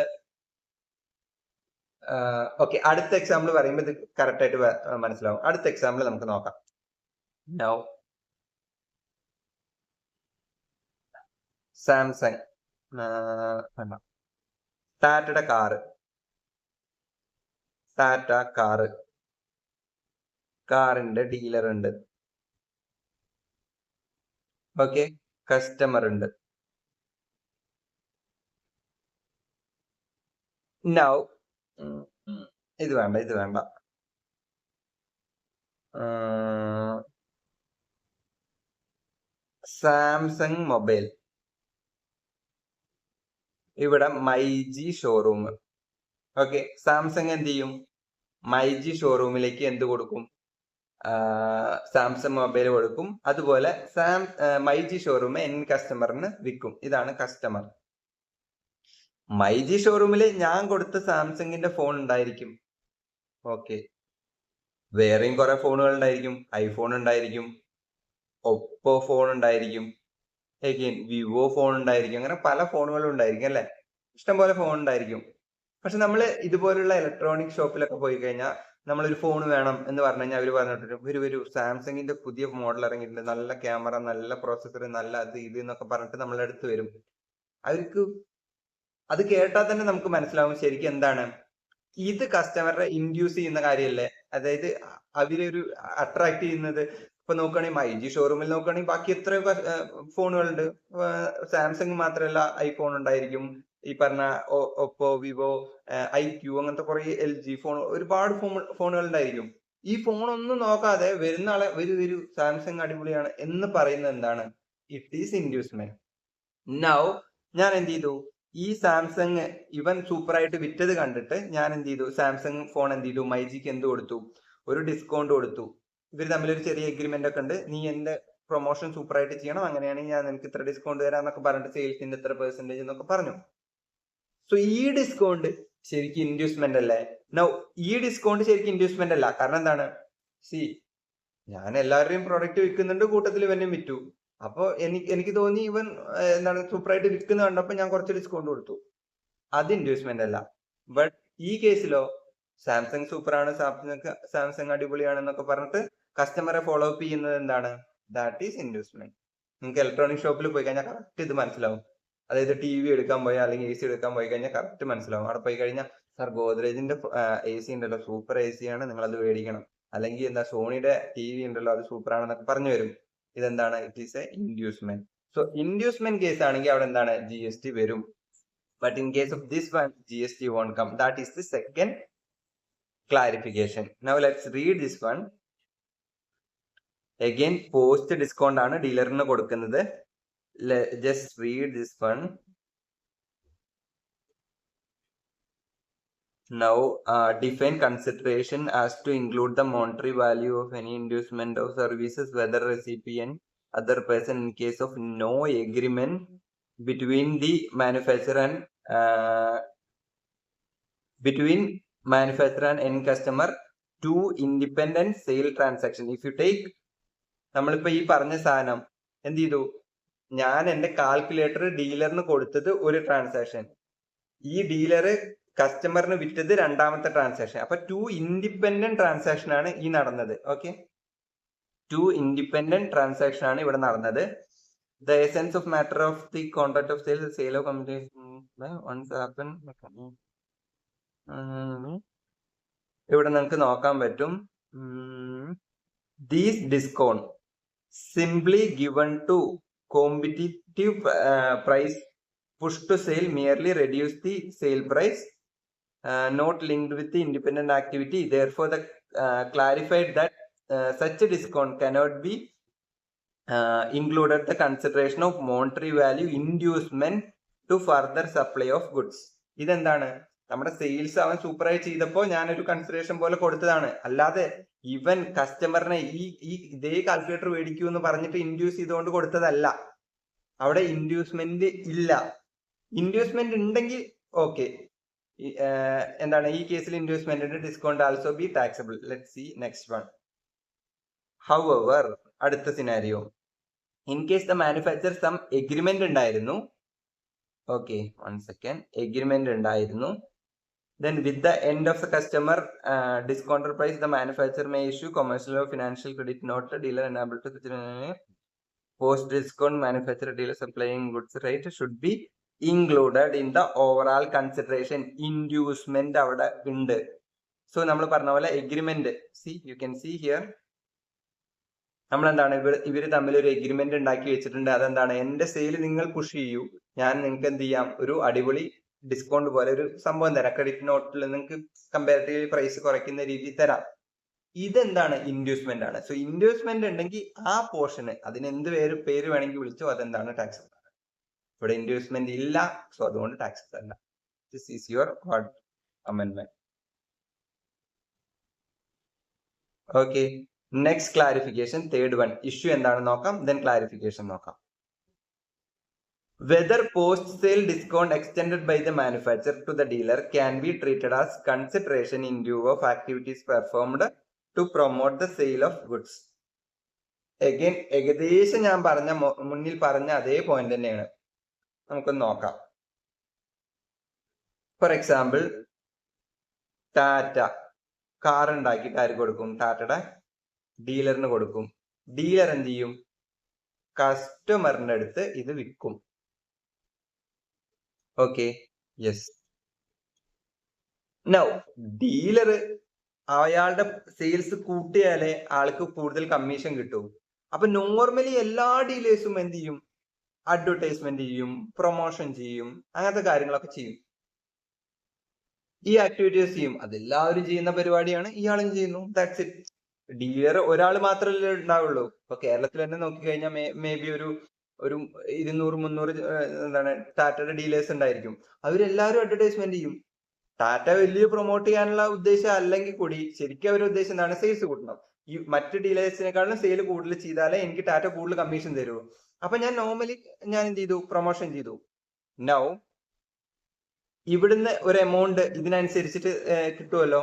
ഓക്കെ, അടുത്ത എക്സാമ്പിൾ പറയുമ്പോൾ ഇത് കറക്റ്റ് ആയിട്ട് മനസ്സിലാവും. അടുത്ത എക്സാമ്പിൾ നമുക്ക് നോക്കാം. നൗ സാംസങ്, ടാറ്റയുടെ കാറിന്റെ ഡീലർ ഉണ്ട്. ഓക്കെ, കസ്റ്റമർ ഉണ്ട്. നൗ ഇത് വേണ്ട സാംസങ് മൊബൈൽ, ഇവിടെ മൈജി ഷോറൂം. ഓക്കെ, സാംസങ് എന്ത് ചെയ്യും, മൈജി ഷോറൂമിലേക്ക് എന്ത് കൊടുക്കും, സാംസങ് മൊബൈൽ കൊടുക്കും. അതുപോലെ മൈജി ഷോറൂം എൻ കസ്റ്റമറിന് വിൽക്കും. ഇതാണ് കസ്റ്റമർ. മൈജി ഷോറൂമിൽ ഞാൻ കൊടുത്ത സാംസങ്ങിന്റെ ഫോൺ ഉണ്ടായിരിക്കും. ഓക്കെ, വേറെയും കുറെ ഫോണുകൾ ഉണ്ടായിരിക്കും. ഐഫോൺ ഉണ്ടായിരിക്കും, ഒപ്പോ ഫോൺ ഉണ്ടായിരിക്കും, വിവോ ഫോൺ ഉണ്ടായിരിക്കും, അങ്ങനെ പല ഫോണുകളും ഉണ്ടായിരിക്കും അല്ലെ, ഇഷ്ടംപോലെ ഫോൺ ഉണ്ടായിരിക്കും. പക്ഷെ നമ്മൾ ഇതുപോലുള്ള ഇലക്ട്രോണിക് ഷോപ്പിലൊക്കെ പോയി കഴിഞ്ഞാൽ നമ്മളൊരു ഫോൺ വേണം എന്ന് പറഞ്ഞു കഴിഞ്ഞാൽ അവർ പറഞ്ഞിട്ട് ഒരു സാംസങ്ങിന്റെ പുതിയ മോഡൽ ഇറങ്ങിയിട്ടുണ്ട്, നല്ല ക്യാമറ, നല്ല പ്രോസസ്സർ, നല്ല അത് ഇത് എന്നൊക്കെ പറഞ്ഞിട്ട് നമ്മളെ അടുത്ത് വരും. അവർക്ക് അത് കേട്ടാൽ തന്നെ നമുക്ക് മനസ്സിലാവും ശരിക്കും എന്താണ് ഇത് കസ്റ്റമറെ ഇൻഡ്യൂസ് ചെയ്യുന്ന കാര്യമല്ലേ. അതായത് അവരൊരു അട്രാക്ട് ചെയ്യുന്നത്. ഇപ്പൊ നോക്കുകയാണെങ്കിൽ മൈജി ഷോറൂമിൽ നോക്കുകയാണെങ്കിൽ ബാക്കി എത്രയോ ഫോണുകളുണ്ട്. സാംസങ് മാത്രമല്ല, ഐഫോൺ ഉണ്ടായിരിക്കും, ഈ പറഞ്ഞ ഒപ്പോ, വിവോ, IQ, അങ്ങനത്തെ കുറെ LG ഫോൺ, ഒരുപാട് ഫോണുകൾ ഉണ്ടായിരിക്കും. ഈ ഫോണൊന്നും നോക്കാതെ വരുന്ന ആളെ വരൂ സാംസങ് അടിപൊളിയാണ് എന്ന് പറയുന്നത് എന്താണ്, ഇറ്റ് ഈസ് ഇൻഡ്യൂസ്മെന്റ്. നൗ ഞാൻ എന്ത് ചെയ്തു, ഈ സാംസങ് ഇവൻ സൂപ്പറായിട്ട് വിറ്റത് കണ്ടിട്ട് ഞാൻ എന്ത് ചെയ്തു, സാംസങ് ഫോൺ എന്ത് ചെയ്തു, മൈജിക്ക് എന്ത് കൊടുത്തു, ഒരു ഡിസ്കൗണ്ട് കൊടുത്തു. ഇവർ തമ്മിലൊരു ചെറിയ എഗ്രിമെന്റ് ഒക്കെ ഉണ്ട്, നീ എന്റെ പ്രൊമോഷൻ സൂപ്പറായിട്ട് ചെയ്യണം, അങ്ങനെയാണെങ്കിൽ ഞാൻ നിനക്ക് ഇത്ര ഡിസ്കൗണ്ട് തരാന്നൊക്കെ പറഞ്ഞിട്ട് സെയിൽസിന്റെ ഇത്ര പെർസെന്റേജ് എന്നൊക്കെ പറഞ്ഞു. സോ ഈ ഡിസ്കൗണ്ട് ശരിക്കും ഇൻഡ്യൂസ്മെന്റ് അല്ലേ? നോ, ഈ ഡിസ്കൗണ്ട് ശരിക്കും ഇൻഡ്യൂസ്മെന്റ് അല്ല. കാരണം എന്താണ്, ഞാൻ എല്ലാവരുടെയും പ്രൊഡക്റ്റ് വിൽക്കുന്നുണ്ട്, കൂട്ടത്തിൽ ഇവനും വിറ്റു. അപ്പൊ എനിക്ക് തോന്നി ഇവൻ എന്താണ് സൂപ്പറായിട്ട് വിൽക്കുന്ന കണ്ടപ്പോ ഞാൻ കുറച്ച് ഡിസ്കൗണ്ട് കൊടുത്തു. അത് ഇൻഡ്യൂസ്മെന്റ് അല്ല. ബട്ട് ഈ കേസിലോ സാംസങ് സൂപ്പറാണ്, സാംസങ് അടിപൊളിയാണെന്നൊക്കെ പറഞ്ഞിട്ട് കസ്റ്റമറെ ഫോളോ അപ്പ് ചെയ്യുന്നത് എന്താണ്, ദാറ്റ് ഈസ് ഇൻഡ്യൂസ്മെന്റ്. നിങ്ങൾക്ക് ഇലക്ട്രോണിക് ഷോപ്പിൽ പോയി കഴിഞ്ഞാൽ കറക്റ്റ് ഇത് മനസ്സിലാവും. അതായത് ടി വി എടുക്കാൻ പോയാൽ അല്ലെങ്കിൽ എ സി എടുക്കാൻ പോയി കഴിഞ്ഞാൽ കറക്റ്റ് മനസ്സിലാവും. അവിടെ പോയി കഴിഞ്ഞാൽ സാർ ഗോദ്രേജിന്റെ എ സി ഉണ്ടല്ലോ, സൂപ്പർ എ സി ആണ്, നിങ്ങൾ അത് മേടിക്കണം. അല്ലെങ്കിൽ എന്താ സോണിയുടെ ടി വി ഉണ്ടല്ലോ, അത് സൂപ്പർ ആണെന്നൊക്കെ പറഞ്ഞു വരും. ഇതെന്താണ്, it is A inducement. So inducement case ആണെങ്കിൽ അവിടെ എന്താണ്, GST വരും. But in case of this one GST won't come. That is the second clarification. Now let's read this one. Again post discount ആണ് ഡീലറിന് കൊടുക്കുന്നത്. Just read this one. Now define consideration as to include the monetary value of any inducement of services, whether recipient other person, in case of no agreement between the manufacturer and end customer, two independent sale transaction. If you take, നമ്മളിപ്പോ ഈ പറഞ്ഞ സാധനം എന്ത് ചെയ്തു, ഞാൻ എന്റെ calculator ഡീലറിന് കൊടുത്തത് ഒരു ട്രാൻസാക്ഷൻ, ഈ ഡീലറ് കസ്റ്റമറിന് വിറ്റത് രണ്ടാമത്തെ ട്രാൻസാക്ഷൻ. അപ്പൊ 2 ഇൻഡിപെൻഡന്റ് ട്രാൻസാക്ഷൻ ആണ് ഈ നടന്നത്. ഓക്കെ, 2 ഇൻഡിപെൻഡന്റ് ട്രാൻസാക്ഷൻ ആണ് ഇവിടെ നടന്നത്. The essence of matter of the contract of sale, the sale of communication once happen. ഇവിടെ നമുക്ക് നോക്കാൻ പറ്റും, these discount simply given to competitive price push to sale merely reduce the sale price, not linked with the independent activity. Therefore the clarified that such a discount cannot be included the consideration of monetary value inducement to further supply of goods. ഇതെന്താണ്, നമ്മുടെ sales അവൻ സൂപ്പറായി ചെയ്തപ്പോ ഞാനൊരു consideration പോലെ കൊടുത്തതാണ്. അല്ലാതെ ഇവൻ കസ്റ്റമറിനെ ഈ ഇതേ കാൽക്കുലേറ്റർ മേടിക്കൂ എന്ന് പറഞ്ഞിട്ട് ഇൻഡ്യൂസ് ചെയ്തുകൊണ്ട് കൊടുത്തതല്ല. അവിടെ ഇൻഡ്യൂസ്മെന്റ് ഇല്ല. ഇൻഡ്യൂസ്മെന്റ് ഉണ്ടെങ്കിൽ ഓക്കെ, എന്താണ് ഈ കേസിൽ ഇൻഡ്യൂസ്മെന്റിന്റെ discount also be taxable. Let's see next one. However, അടുത്ത scenario, in case the manufacture some agreement ഉണ്ടായിരുന്നു. ഓക്കെ, 1 സെക്കൻഡ്, എഗ്രിമെന്റ് ഉണ്ടായിരുന്നു. Then with the end of the customer discounted price, the manufacturer may issue commercial or financial credit note to dealer unable to post discount manufacturer dealer supplying goods rate should be included in the overall consideration. Inducement അവിടെ ഉണ്ട്. So നമ്മൾ പറഞ്ഞ പോലെ agreement, you can see here, നമ്മൾ എന്താണ് ഇവര് തമ്മിൽ ഒരു എഗ്രിമെന്റ് ഉണ്ടാക്കി വെച്ചിട്ടുണ്ട്. അതെന്താണ്, എന്റെ സെയിൽ നിങ്ങൾ പുഷ് ചെയ്യൂ, ഞാൻ നിങ്ങൾക്ക് എന്ത് ചെയ്യാം, ഒരു അടിപൊളി ഡിസ്കൗണ്ട് പോലെ ഒരു സംഭവം തരാം, ക്രെഡിറ്റ് നോട്ടിൽ നിങ്ങൾക്ക് കമ്പാരിറ്റീവ്ലി പ്രൈസ് കുറയ്ക്കുന്ന രീതിയിൽ തരാം. ഇതെന്താണ്, ഇൻഡ്യൂസ്മെന്റ് ആണ്. സോ ഇൻഡ്യൂസ്മെന്റ് ഉണ്ടെങ്കിൽ ആ പോർഷന് അതിന് എന്ത് പേര് വേണമെങ്കിൽ വിളിച്ചോ, അതെന്താണ്, ടാക്സ്. ഇവിടെ ഇൻഡ്യൂസ്മെന്റ് ഇല്ല, സോ അതുകൊണ്ട് ടാക്സ് അല്ല. This is your amendment. Okay, next clarification, third one. Issue എന്താണെന്ന് നോക്കാം, ദെൻ ക്ലാരിഫിക്കേഷൻ നോക്കാം. Whether post-sale discount extended by the manufacturer to the dealer can be treated as consideration in lieu of activities performed to promote the sale of goods. Again, ഏകദേശം ഞാൻ മുന്നിൽ പറഞ്ഞ അതേ point തന്നെയാണ്. നമുക്കൊന്ന് നോക്കാം. ഫോർ എക്സാമ്പിൾ, ടാറ്റ കാർ ഉണ്ടാക്കിയിട്ട് ആര് കൊടുക്കും, ടാറ്റയുടെ ഡീലറിന് കൊടുക്കും. ഡീലർ എന്ത് ചെയ്യും, കസ്റ്റമറിന്റെ അടുത്ത് ഇത് വിൽക്കും. Okay, yes. നൗ ഡീലർ അയാളുടെ സെയിൽസ് കൂട്ടിയാലേ ആൾക്ക് കൂടുതൽ കമ്മീഷൻ കിട്ടും. അപ്പൊ നോർമലി എല്ലാ ഡീലേഴ്സും എന്ത് ചെയ്യും, അഡ്വർടൈസ്മെന്റ് ചെയ്യും, പ്രൊമോഷൻ ചെയ്യും, അങ്ങനത്തെ കാര്യങ്ങളൊക്കെ ചെയ്യും, ഈ ആക്ടിവിറ്റീസ് ചെയ്യും. അതെല്ലാവരും ചെയ്യുന്ന പരിപാടിയാണ്, ഇയാളും ചെയ്യുന്നു. That's it. ഡീലർ ഒരാൾ മാത്രമല്ലേ ഉണ്ടാവുള്ളൂ. ഇപ്പൊ കേരളത്തിൽ തന്നെ നോക്കിക്കഴിഞ്ഞാൽ മേ ബി ഒരു ഒരു 200-300 എന്താണ് ടാറ്റയുടെ ഡീലേഴ്സ് ഉണ്ടായിരിക്കും. അവരെല്ലാവരും അഡ്വർടൈസ്മെന്റ് ചെയ്യും. ടാറ്റ വലിയ പ്രൊമോട്ട് ചെയ്യാനുള്ള ഉദ്ദേശം അല്ലെങ്കിൽ കൂടി ശരിക്കും അവരുടെ ഉദ്ദേശം എന്താണ്? സെയിൽസ് കൂട്ടണം. ഈ മറ്റ് ഡീലേഴ്സിനെക്കാളും സെയിൽ കൂടുതൽ ചെയ്താലേ എനിക്ക് ടാറ്റ കൂടുതൽ കമ്മീഷൻ തരുള്ളൂ. അപ്പൊ ഞാൻ നോർമലി ഞാൻ എന്ത് ചെയ്തു? പ്രൊമോഷൻ ചെയ്തു. നൗ ഇവിടുന്ന് ഒരു എമൗണ്ട് ഇതിനനുസരിച്ചിട്ട് കിട്ടുമല്ലോ,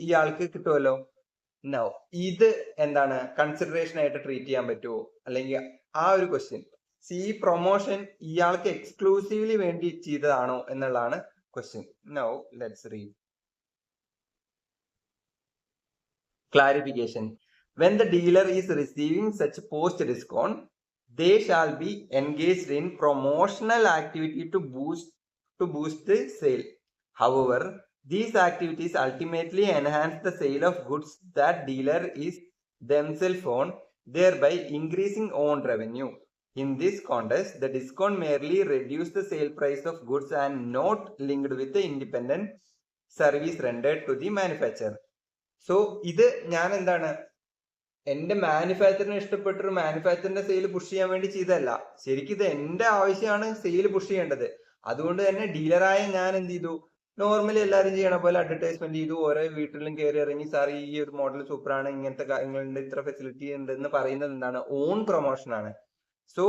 ഈ ആൾക്ക് കിട്ടുമല്ലോ. നൗ ഇത് എന്താണ്? കൺസിഡറേഷൻ ആയിട്ട് ട്രീറ്റ് ചെയ്യാൻ പറ്റുമോ? അല്ലെങ്കിൽ ആ ഒരു ക്വസ്റ്റ്യൻ. ഈ പ്രൊമോഷൻ ഇയാൾക്ക് എക്സ്ക്ലൂസീവ്ലി വേണ്ടി ചെയ്തതാണോ എന്നുള്ളതാണ് question. Now let's read. Clarification. When the dealer is receiving such post discount, they shall be engaged in promotional activity to boost the sale. However, these activities ultimately enhance the sale of goods that dealer is themselves on, thereby increasing own revenue. In this context, the discount merely reduce the sale price of goods and not linked with the independent service rendered to the manufacturer. So, ഇത് ഞാൻ എന്താണ്? എന്റെ മാനുഫാക്ചറിന് ഇഷ്ടപ്പെട്ടൊരു മാനുഫാക്ചറിന്റെ sale push ചെയ്യാൻ വേണ്ടി ചെയ്തതല്ല. ശരിക്കും ഇത് എന്റെ ആവശ്യമാണ് സെയിൽ പുഷ് ചെയ്യേണ്ടത്. അതുകൊണ്ട് തന്നെ ഡീലറായ ഞാൻ എന്ത് ചെയ്തു? നോർമലി എല്ലാവരും ചെയ്യണ പോലെ അഡ്വർടൈസ്മെന്റ് ചെയ്തു. ഓരോ വീട്ടിലും കയറി ഇറങ്ങി, സാർ ഈ ഒരു മോഡൽ സൂപ്പറാണ്, ഇങ്ങനത്തെ കാര്യങ്ങളുണ്ട്, ഇത്ര ഫെസിലിറ്റി ഉണ്ട് എന്ന് പറയുന്നത് എന്താണ്? ഓൺ പ്രൊമോഷൻ ആണ്. So,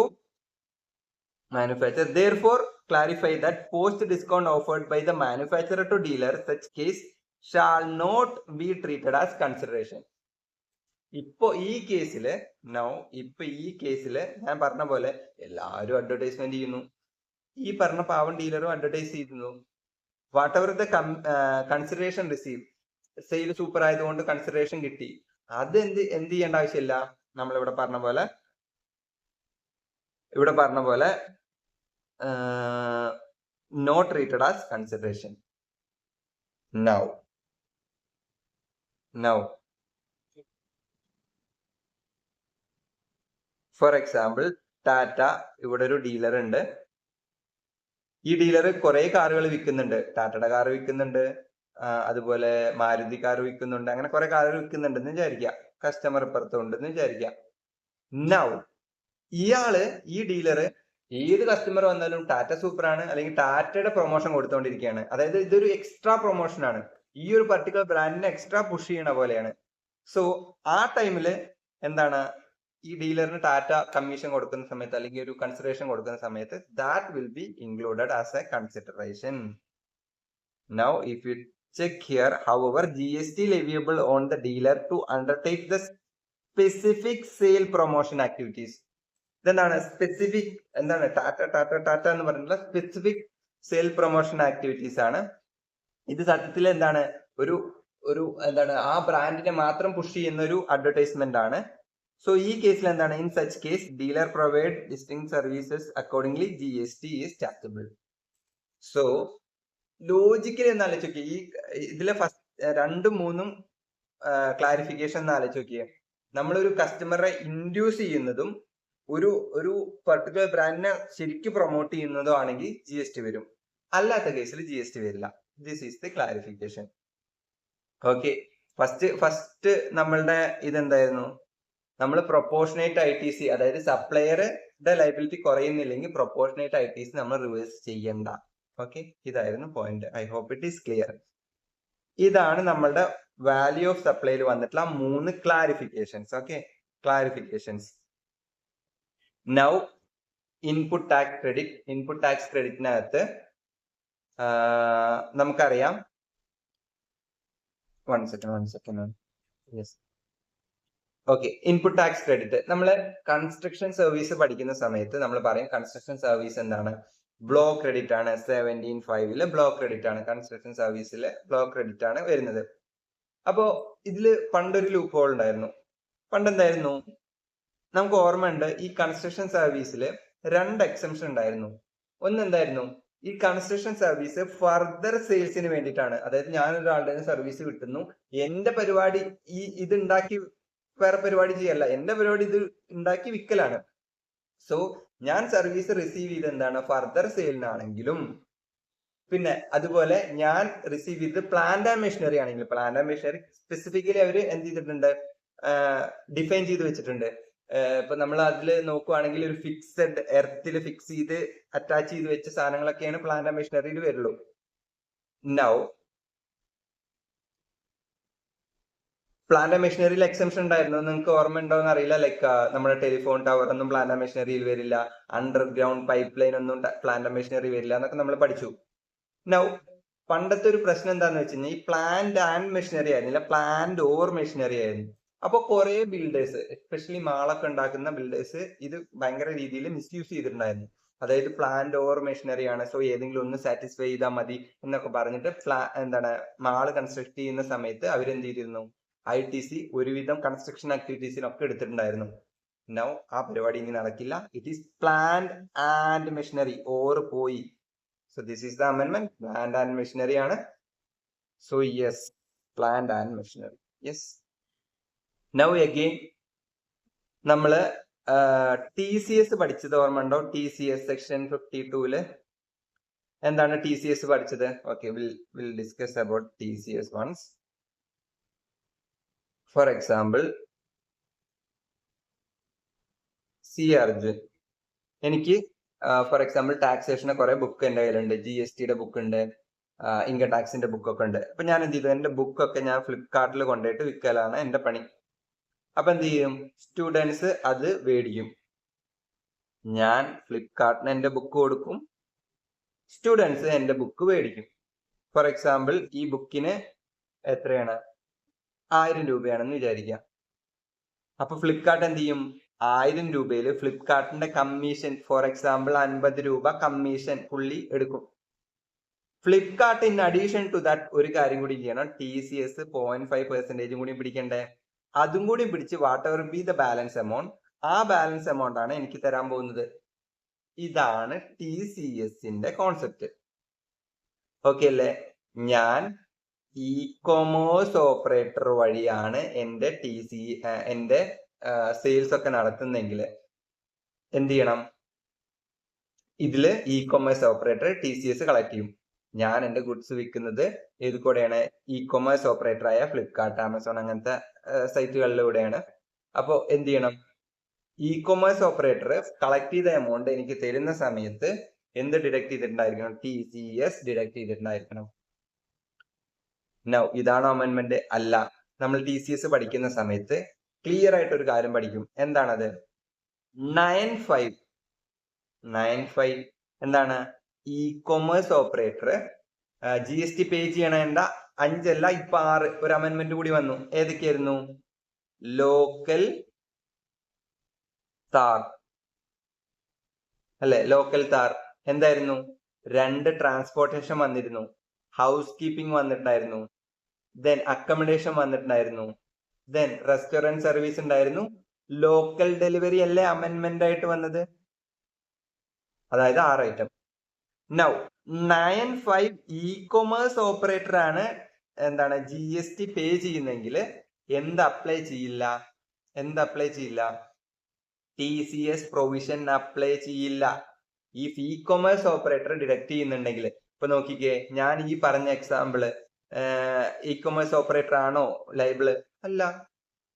manufacturer therefore clarify that post discount offered by the manufacturer to dealer such case shall not be treated as consideration. ഇപ്പൊ ഈ കേസില് ഞാൻ പറഞ്ഞ പോലെ എല്ലാവരും അഡ്വർടൈസ്മെന്റ് ചെയ്യുന്നു. ഈ പറഞ്ഞ പാവം ഡീലറും അഡ്വർടൈസ് ചെയ്യുന്നു. What ever the consideration receive, sale super ആയതുകൊണ്ട് കൺസിഡറേഷൻ കിട്ടി, അത് എന്ത് ചെയ്യേണ്ട ആവശ്യമില്ല. നമ്മളിവിടെ പറഞ്ഞ പോലെ not treated as consideration. Now for example, Tata ഇവിടെ ഒരു ഡീലർ ഉണ്ട്. ഈ ഡീലർ കുറെ കാറുകൾ വിൽക്കുന്നുണ്ട്. ടാറ്റയുടെ കാർ വിൽക്കുന്നുണ്ട്, അതുപോലെ മാരുതി കാർ വിൽക്കുന്നുണ്ട്, അങ്ങനെ കുറെ കാറുകൾ വിൽക്കുന്നുണ്ടെന്ന് വിചാരിക്കുക. കസ്റ്റമർ ഇപ്പുറത്തുണ്ടെന്ന് വിചാരിക്കുക. നൗ ഈ ഡീലർ ഏത് കസ്റ്റമർ വന്നാലും ടാറ്റ സൂപ്പറാണ് അല്ലെങ്കിൽ ടാറ്റയുടെ പ്രൊമോഷൻ കൊടുത്തുകൊണ്ടിരിക്കുകയാണ്. അതായത് ഇതൊരു എക്സ്ട്രാ പ്രൊമോഷൻ ആണ്, ഈ ഒരു പർട്ടിക്കുലർ ബ്രാൻഡിനെ എക്സ്ട്രാ പുഷ് ചെയ്യണ പോലെയാണ്. സോ ആ ടൈമില് എന്താണ്? ഈ ഡീലറിന് ടാറ്റ കമ്മീഷൻ കൊടുക്കുന്ന സമയത്ത് അല്ലെങ്കിൽ ഒരു കൺസിഡറേഷൻ കൊടുക്കുന്ന സമയത്ത് that will be included as A consideration. Now if U check here, however, GST leviable on the dealer to undertake the specific sale promotion activities. ഇതെന്താണ്? സ്പെസിഫിക് എന്താണ്? ടാറ്റ എന്ന് പറഞ്ഞിട്ടുള്ള സ്പെസിഫിക് സെയിൽ പ്രൊമോഷൻ ആക്ടിവിറ്റീസ് ആണ്. ഇത് സത്യത്തിൽ എന്താണ്? ഒരു എന്താണ്? ആ ബ്രാൻഡിനെ മാത്രം പുഷ് ചെയ്യുന്ന ഒരു അഡ്വർടൈസ്മെന്റ് ആണ്. സോ ഈ കേസിൽ എന്താണ്? In such case dealer provide distinct services accordingly GST is chargeable. So logically എന്ന് ആലോചിച്ച് നോക്കിയേ, ഈ ഇതിലെ ഫസ്റ്റ് 2-3 ക്ലാരിഫിക്കേഷൻ എന്ന് ആലോചിച്ച് നോക്കിയേ. നമ്മളൊരു കസ്റ്റമറെ ഇൻഡ്യൂസ് ചെയ്യുന്നതും ഒരു പർട്ടിക്കുലർ ബ്രാൻഡിനെ ശരിക്കും പ്രൊമോട്ട് ചെയ്യുന്നതോ ആണെങ്കിൽ GST വരും, അല്ലാത്ത കേസിൽ GST വരില്ല. This is the clarification. Okay, first നമ്മളുടെ ഇതെന്തായിരുന്നു? നമ്മൾ പ്രൊപ്പോർഷനേറ്റ് ITC, അതായത് സപ്ലയറുടെ ലൈബിലിറ്റി കുറയുന്നില്ലെങ്കിൽ പ്രൊപ്പോർഷനേറ്റ് ITC നമ്മൾ റിവേഴ്സ് ചെയ്യണ്ട. ഓക്കെ, ഇതായിരുന്നു point. I hope it is clear. ഇതാണ് നമ്മളുടെ വാല്യൂ ഓഫ് സപ്ലൈയിൽ വന്നിട്ടുള്ള 3 clarifications. Okay, clarifications. Now input tax ക്രെഡിറ്റിനകത്ത് നമുക്കറിയാം. One second. Yes, okay. Input tax credit നമ്മൾ കൺസ്ട്രക്ഷൻ സർവീസ് പഠിക്കുന്ന സമയത്ത് നമ്മൾ പറയും കൺസ്ട്രക്ഷൻ സർവീസ് എന്താണ്? ബ്ലോക്ക് ക്രെഡിറ്റ് ആണ്. 17(5) ബ്ലോക്ക് ക്രെഡിറ്റ് ആണ്. കൺസ്ട്രക്ഷൻ സർവീസിൽ ബ്ലോക്ക് ക്രെഡിറ്റ് ആണ് വരുന്നത്. അപ്പോ ഇതില് പണ്ടൊരു ലൂപ്പ് ഹോൾ ഉണ്ടായിരുന്നു. പണ്ടെന്തായിരുന്നു? നമുക്ക് ഓർമ്മയുണ്ട്, ഈ കൺസ്ട്രക്ഷൻ സർവീസിൽ 2 എക്സംഷൻ ഉണ്ടായിരുന്നു. ഒന്നെന്തായിരുന്നു? ഈ കൺസ്ട്രക്ഷൻ സർവീസ് ഫർദർ സെയിൽസിന് വേണ്ടിയിട്ടാണ്. അതായത് ഞാനൊരാളുടെ സർവീസ് കിട്ടുന്നു, എന്റെ പരിപാടി ഇത് ഉണ്ടാക്കി വേറെ പരിപാടി ചെയ്യല്ല, എന്റെ പരിപാടി ഇത് ഉണ്ടാക്കി വിൽക്കലാണ്. സോ ഞാൻ സർവീസ് റിസീവ് ചെയ്ത് എന്താണ്? ഫർദർ സെയിലിനാണെങ്കിലും, പിന്നെ അതുപോലെ ഞാൻ റിസീവ് ചെയ്ത് പ്ലാന്റ് ആൻഡ് മെഷീനറി ആണെങ്കിൽ, പ്ലാന്റ് ആൻഡ് മെഷീനറി സ്പെസിഫിക്കലി അവർ എന്ത് ചെയ്തിട്ടുണ്ട്? ഡിഫൈൻ ചെയ്ത് വെച്ചിട്ടുണ്ട്. ഇപ്പൊ നമ്മൾ അതിൽ നോക്കുവാണെങ്കിൽ ഒരു ഫിക്സഡ് എർത്തിൽ ഫിക്സ് ചെയ്ത് അറ്റാച്ച് ചെയ്ത് വെച്ച സാധനങ്ങളൊക്കെയാണ് പ്ലാന്റ് ആൻഡ് മെഷീനറിയിൽ വരുള്ളൂ. നൗ പ്ലാന്റ് ആൻഡ് മെഷീനറിയിൽ എക്സംഷൻ ഉണ്ടായിരുന്നു, നിങ്ങൾക്ക് ഓർമ്മ ഉണ്ടോ എന്ന് അറിയില്ല. ലൈക്ക് നമ്മുടെ ടെലിഫോൺ ടവർ ഒന്നും പ്ലാന്റ് ആൻഡ് മെഷീനറിയിൽ വരില്ല, അണ്ടർഗ്രൗണ്ട് പൈപ്പ് ലൈൻ ഒന്നും പ്ലാന്റ് ആൻഡ് മെഷീനറി വരില്ല എന്നൊക്കെ നമ്മൾ പഠിച്ചു. നൗ പണ്ടത്തെ ഒരു പ്രശ്നം എന്താന്ന് വെച്ച് കഴിഞ്ഞാൽ ഈ പ്ലാന്റ് ആൻഡ് മെഷീനറി ആയിരുന്നില്ല, പ്ലാന്റ് ഓർ മെഷീനറി ആയിരുന്നു. അപ്പൊ കുറെ ബിൽഡേഴ്സ്, എസ്പെഷ്യലി മാളൊക്കെ ഉണ്ടാക്കുന്ന ബിൽഡേഴ്സ് ഇത് ഭയങ്കര രീതിയിൽ മിസ്യൂസ് ചെയ്തിട്ടുണ്ടായിരുന്നു. അതായത് പ്ലാന്റ് ഓർ മെഷീനറി ആണ്, സോ ഏതെങ്കിലും ഒന്ന് സാറ്റിസ്ഫൈ ചെയ്താൽ മതി എന്നൊക്കെ പറഞ്ഞിട്ട് മാള് കൺസ്ട്രക്ട് ചെയ്യുന്ന സമയത്ത് അവരെന്ത് ചെയ്തിരുന്നു, ITC ഒരുവിധം കൺസ്ട്രക്ഷൻ ആക്ടിവിറ്റീസിനൊക്കെ എടുത്തിട്ടുണ്ടായിരുന്നു. നൗ ആ പരിപാടി ഇനി നടക്കില്ല. It is plant and machinery, or പോയി. സോ ദിസ് ഈസ് ദ അമെൻമെന്റ്, പ്ലാന്റ് ആൻഡ് മെഷീനറി ആണ്. So yes, plant and machinery. Yes. Now again നമ്മള് TCS പഠിച്ചത് ഓർമ്മ ഉണ്ടോ? TCS സെക്ഷൻ 52 എന്താണ് TCS പഠിച്ചത്? Okay, will discuss about TCS once. For example, see Arjun, എനിക്ക് ഫോർ എക്സാമ്പിൾ ടാക്സേഷന്റെ കുറെ ബുക്ക് എന്റെ കയ്യിലുണ്ട്, GSTയുടെ ബുക്ക് ഉണ്ട്, ഇൻകം ടാക്സിന്റെ ബുക്കൊക്കെ ഉണ്ട്. അപ്പൊ ഞാൻ എന്ത് ചെയ്തു, എന്റെ ബുക്കൊക്കെ ഞാൻ ഫ്ലിപ്കാർട്ടിൽ കൊണ്ടുപോയിട്ട് വിൽക്കലാണ് എന്റെ പണി. അപ്പൊ എന്ത് ചെയ്യും, സ്റ്റുഡൻസ് അത് മേടിക്കും. ഞാൻ ഫ്ലിപ്കാർട്ടിന് എന്റെ ബുക്ക് കൊടുക്കും, സ്റ്റുഡൻസ് എന്റെ ബുക്ക് മേടിക്കും. ഫോർ എക്സാമ്പിൾ ഈ ബുക്കിന് എത്രയാണ്, 1000 രൂപയാണെന്ന് വിചാരിക്കാം. അപ്പൊ ഫ്ലിപ്കാർട്ട് എന്ത് ചെയ്യും, 1000 രൂപയിൽ ഫ്ലിപ്കാർട്ടിന്റെ കമ്മീഷൻ, ഫോർ എക്സാമ്പിൾ 50 രൂപ കമ്മീഷൻ പുള്ളി എടുക്കും. Flipkart in addition to that ഒരു കാര്യം കൂടി ചെയ്യണം, TCS 0.5% കൂടി പിടിക്കണ്ടേ. അതും കൂടി പിടിച്ച് what ever B the balance amount, ആ ബാലൻസ് എമൗണ്ട് ആണ് എനിക്ക് തരാൻ പോകുന്നത്. ഇതാണ് TCSന്റെ കോൺസെപ്റ്റ്. ഓക്കെ അല്ലേ? ഞാൻ ഇ-കൊമേഴ്സ് ഓപ്പറേറ്റർ വഴിയാണ് എന്റെ സെയിൽസ് ഒക്കെ നടത്തുന്നെങ്കിൽ എന്ത് ചെയ്യണം, ഇതില് ഇ-കൊമേഴ്സ് ഓപ്പറേറ്റർ TCS കളക്ട് ചെയ്യും. ഞാൻ എന്റെ ഗുഡ്സ് വിൽക്കുന്നത് ഏത് കൂടെയാണ്, ഇ-കൊമേഴ്സ് ഓപ്പറേറ്റർ ആയ ഫ്ലിപ്കാർട്ട്, ആമസോൺ അങ്ങനത്തെ സൈറ്റുകളിലൂടെയാണ്. അപ്പോ എന്ത് ചെയ്യണം, ഇ-കൊമേഴ്സ് ഓപ്പറേറ്റർ കളക്ട് ചെയ്ത എമൗണ്ട് എനിക്ക് തരുന്ന സമയത്ത് എന്ത് ഡിഡക്ട് ചെയ്തിട്ടുണ്ടായിരിക്കണം, TCS ഡിഡക്ട് ചെയ്തിട്ടുണ്ടായിരിക്കണം. നൗ ഇതാണോ അമെൻമെന്റ്? അല്ല. നമ്മൾ TCS പഠിക്കുന്ന സമയത്ത് ക്ലിയർ ആയിട്ട് ഒരു കാര്യം പഠിക്കും. എന്താണത്? 9(5) എന്താണ്, ഇ-കൊമേഴ്സ് ഓപ്പറേറ്റർ GST പേ ചെയ്യണേണ്ട 5 അല്ല, ഇപ്പൊ 6 ഒരു അമെൻമെന്റ് കൂടി വന്നു. ഏതൊക്കെയായിരുന്നു? ലോക്കൽ താർ അല്ലെ, ലോക്കൽ താർ എന്തായിരുന്നു? 2 ട്രാൻസ്പോർട്ടേഷൻ വന്നിരുന്നു, ഹൗസ് കീപ്പിംഗ് വന്നിട്ടുണ്ടായിരുന്നു, ദെൻ അക്കോമഡേഷൻ വന്നിട്ടുണ്ടായിരുന്നു, ദെൻ റെസ്റ്റോറന്റ് സർവീസ് ഉണ്ടായിരുന്നു, ലോക്കൽ ഡെലിവറി അല്ലേ അമെൻമെന്റ് ആയിട്ട് വന്നത്. അതായത് 6 ഐറ്റം. നൗ 9(5) ഇ-കൊമേഴ്സ് ഓപ്പറേറ്റർ ആണ് എന്താണ് GST പേ ചെയ്യുന്നെങ്കിൽ എന്ത് അപ്ലൈ ചെയ്യില്ല, TCS പ്രൊവിഷൻ അപ്ലൈ ചെയ്യില്ല. ഈ ഇ-കൊമേഴ്സ് ഓപ്പറേറ്റർ ഡിഡക്ട് ചെയ്യുന്നുണ്ടെങ്കിൽ, ഇപ്പൊ നോക്കിക്കേ, ഞാൻ ഈ പറഞ്ഞ എക്സാമ്പിള് ഇ-കൊമേഴ്സ് ഓപ്പറേറ്റർ ആണോ ലൈബിള്? അല്ല.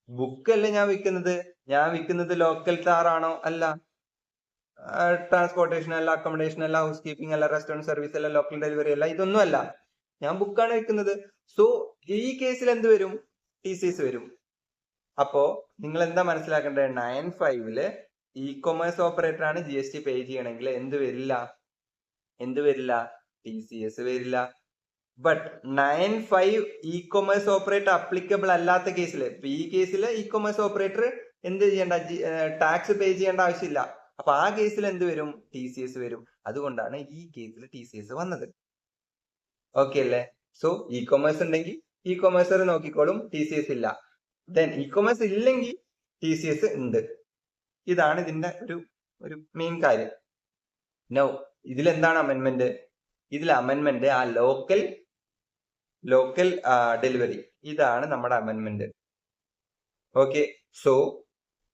ബുക്ക് അല്ലേ ഞാൻ വിൽക്കുന്നത് ലോക്കൽ താർ ആണോ? അല്ല. ട്രാൻസ്പോർട്ടേഷൻ അല്ല, അക്കോമഡേഷൻ അല്ല, ഹൗസ് കീപ്പിംഗ് അല്ല, റെസ്റ്റോറന്റ് സർവീസ് അല്ല, ലോക്കൽ ഡെലിവറി അല്ല, ഇതൊന്നും അല്ല. ഞാൻ ബുക്കാണ് വിൽക്കുന്നത്. സോ ഈ കേസിൽ എന്ത് വരും? TCS വരും. അപ്പോ നിങ്ങൾ എന്താ മനസ്സിലാക്കേണ്ടത്? 9(5) ഇ-കൊമേഴ്സ് ഓപ്പറേറ്റർ ആണ് GST പേ ചെയ്യണമെങ്കിൽ എന്ത് വരില്ല? TCS വരില്ല. ബട്ട് 9(5) ഇ-കൊമേഴ്സ് ഓപ്പറേറ്റർ അപ്ലിക്കബിൾ അല്ലാത്ത കേസിൽ, ഈ കേസിൽ ഇ-കൊമേഴ്സ് ഓപ്പറേറ്റർ എന്ത് ചെയ്യേണ്ട, ടാക്സ് പേ ചെയ്യേണ്ട ആവശ്യമില്ല. അപ്പൊ ആ കേസിൽ എന്ത് വരും? TCS വരും. അതുകൊണ്ടാണ് ഈ കേസിൽ TCS വന്നത്. ഓക്കെ അല്ലേ? സോ ഇ-കൊമേഴ്സ് ഉണ്ടെങ്കിൽ ഇ-കൊമേഴ്സർ നോക്കിക്കോളും, TCS ഇല്ല. ദെൻ ഇ-കൊമേഴ്സ് ഇല്ലെങ്കിൽ TCS ഉണ്ട്. ഇതാണ് ഇതിന്റെ ഒരു മെയിൻ കാര്യം. നൗ ഇതിലെന്താണ് അമെൻമെന്റ്? ഇതിൽ അമെൻമെന്റ് ആ ലോക്കൽ ഡെലിവറി, ഇതാണ് നമ്മുടെ അമെൻമെന്റ്. ഓക്കെ. സോ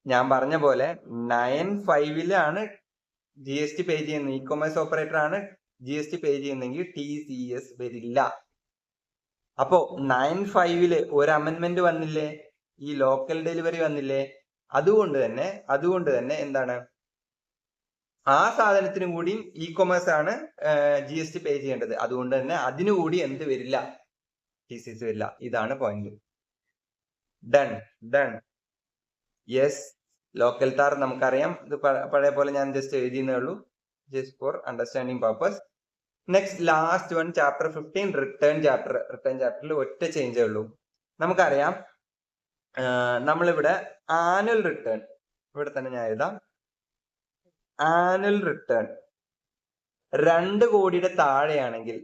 ഞാൻ പറഞ്ഞ പോലെ 9(5) GST പേ ചെയ്യുന്നത്, ഇ-കൊമേഴ്സ് ഓപ്പറേറ്റർ ആണ് GST പേ ചെയ്യുന്നെങ്കിൽ TCS വരില്ല. അപ്പോ 9(5) ഒരു അമെൻമെന്റ് വന്നില്ലേ, ഈ ലോക്കൽ ഡെലിവറി വന്നില്ലേ, അതുകൊണ്ട് തന്നെ എന്താണ്, ആ സാധനത്തിന് കൂടി ഇ കൊമേഴ്സ് ആണ് GST പേ ചെയ്യേണ്ടത്. അതുകൊണ്ട് തന്നെ അതിനു കൂടി എന്ത് വരില്ല, TCS വരില്ല. ഇതാണ് point. Done. Yes, local tar നമുക്കറിയാം. ഇത് പഴയ പോലെ ഞാൻ ജസ്റ്റ് എഴുതിയെന്നേ ഉള്ളൂ, just for understanding purpose. Next last one, chapter 15 return chapter. Return ചാപ്റ്ററിൽ ഒറ്റ ചേഞ്ചേ ഉള്ളൂ. നമുക്കറിയാം നമ്മളിവിടെ ആനുവൽ റിട്ടേൺ, ഇവിടെ തന്നെ ഞാൻ എഴുതാം, ആനുവൽ റിട്ടേൺ 2 കോടിയുടെ താഴെയാണെങ്കിൽ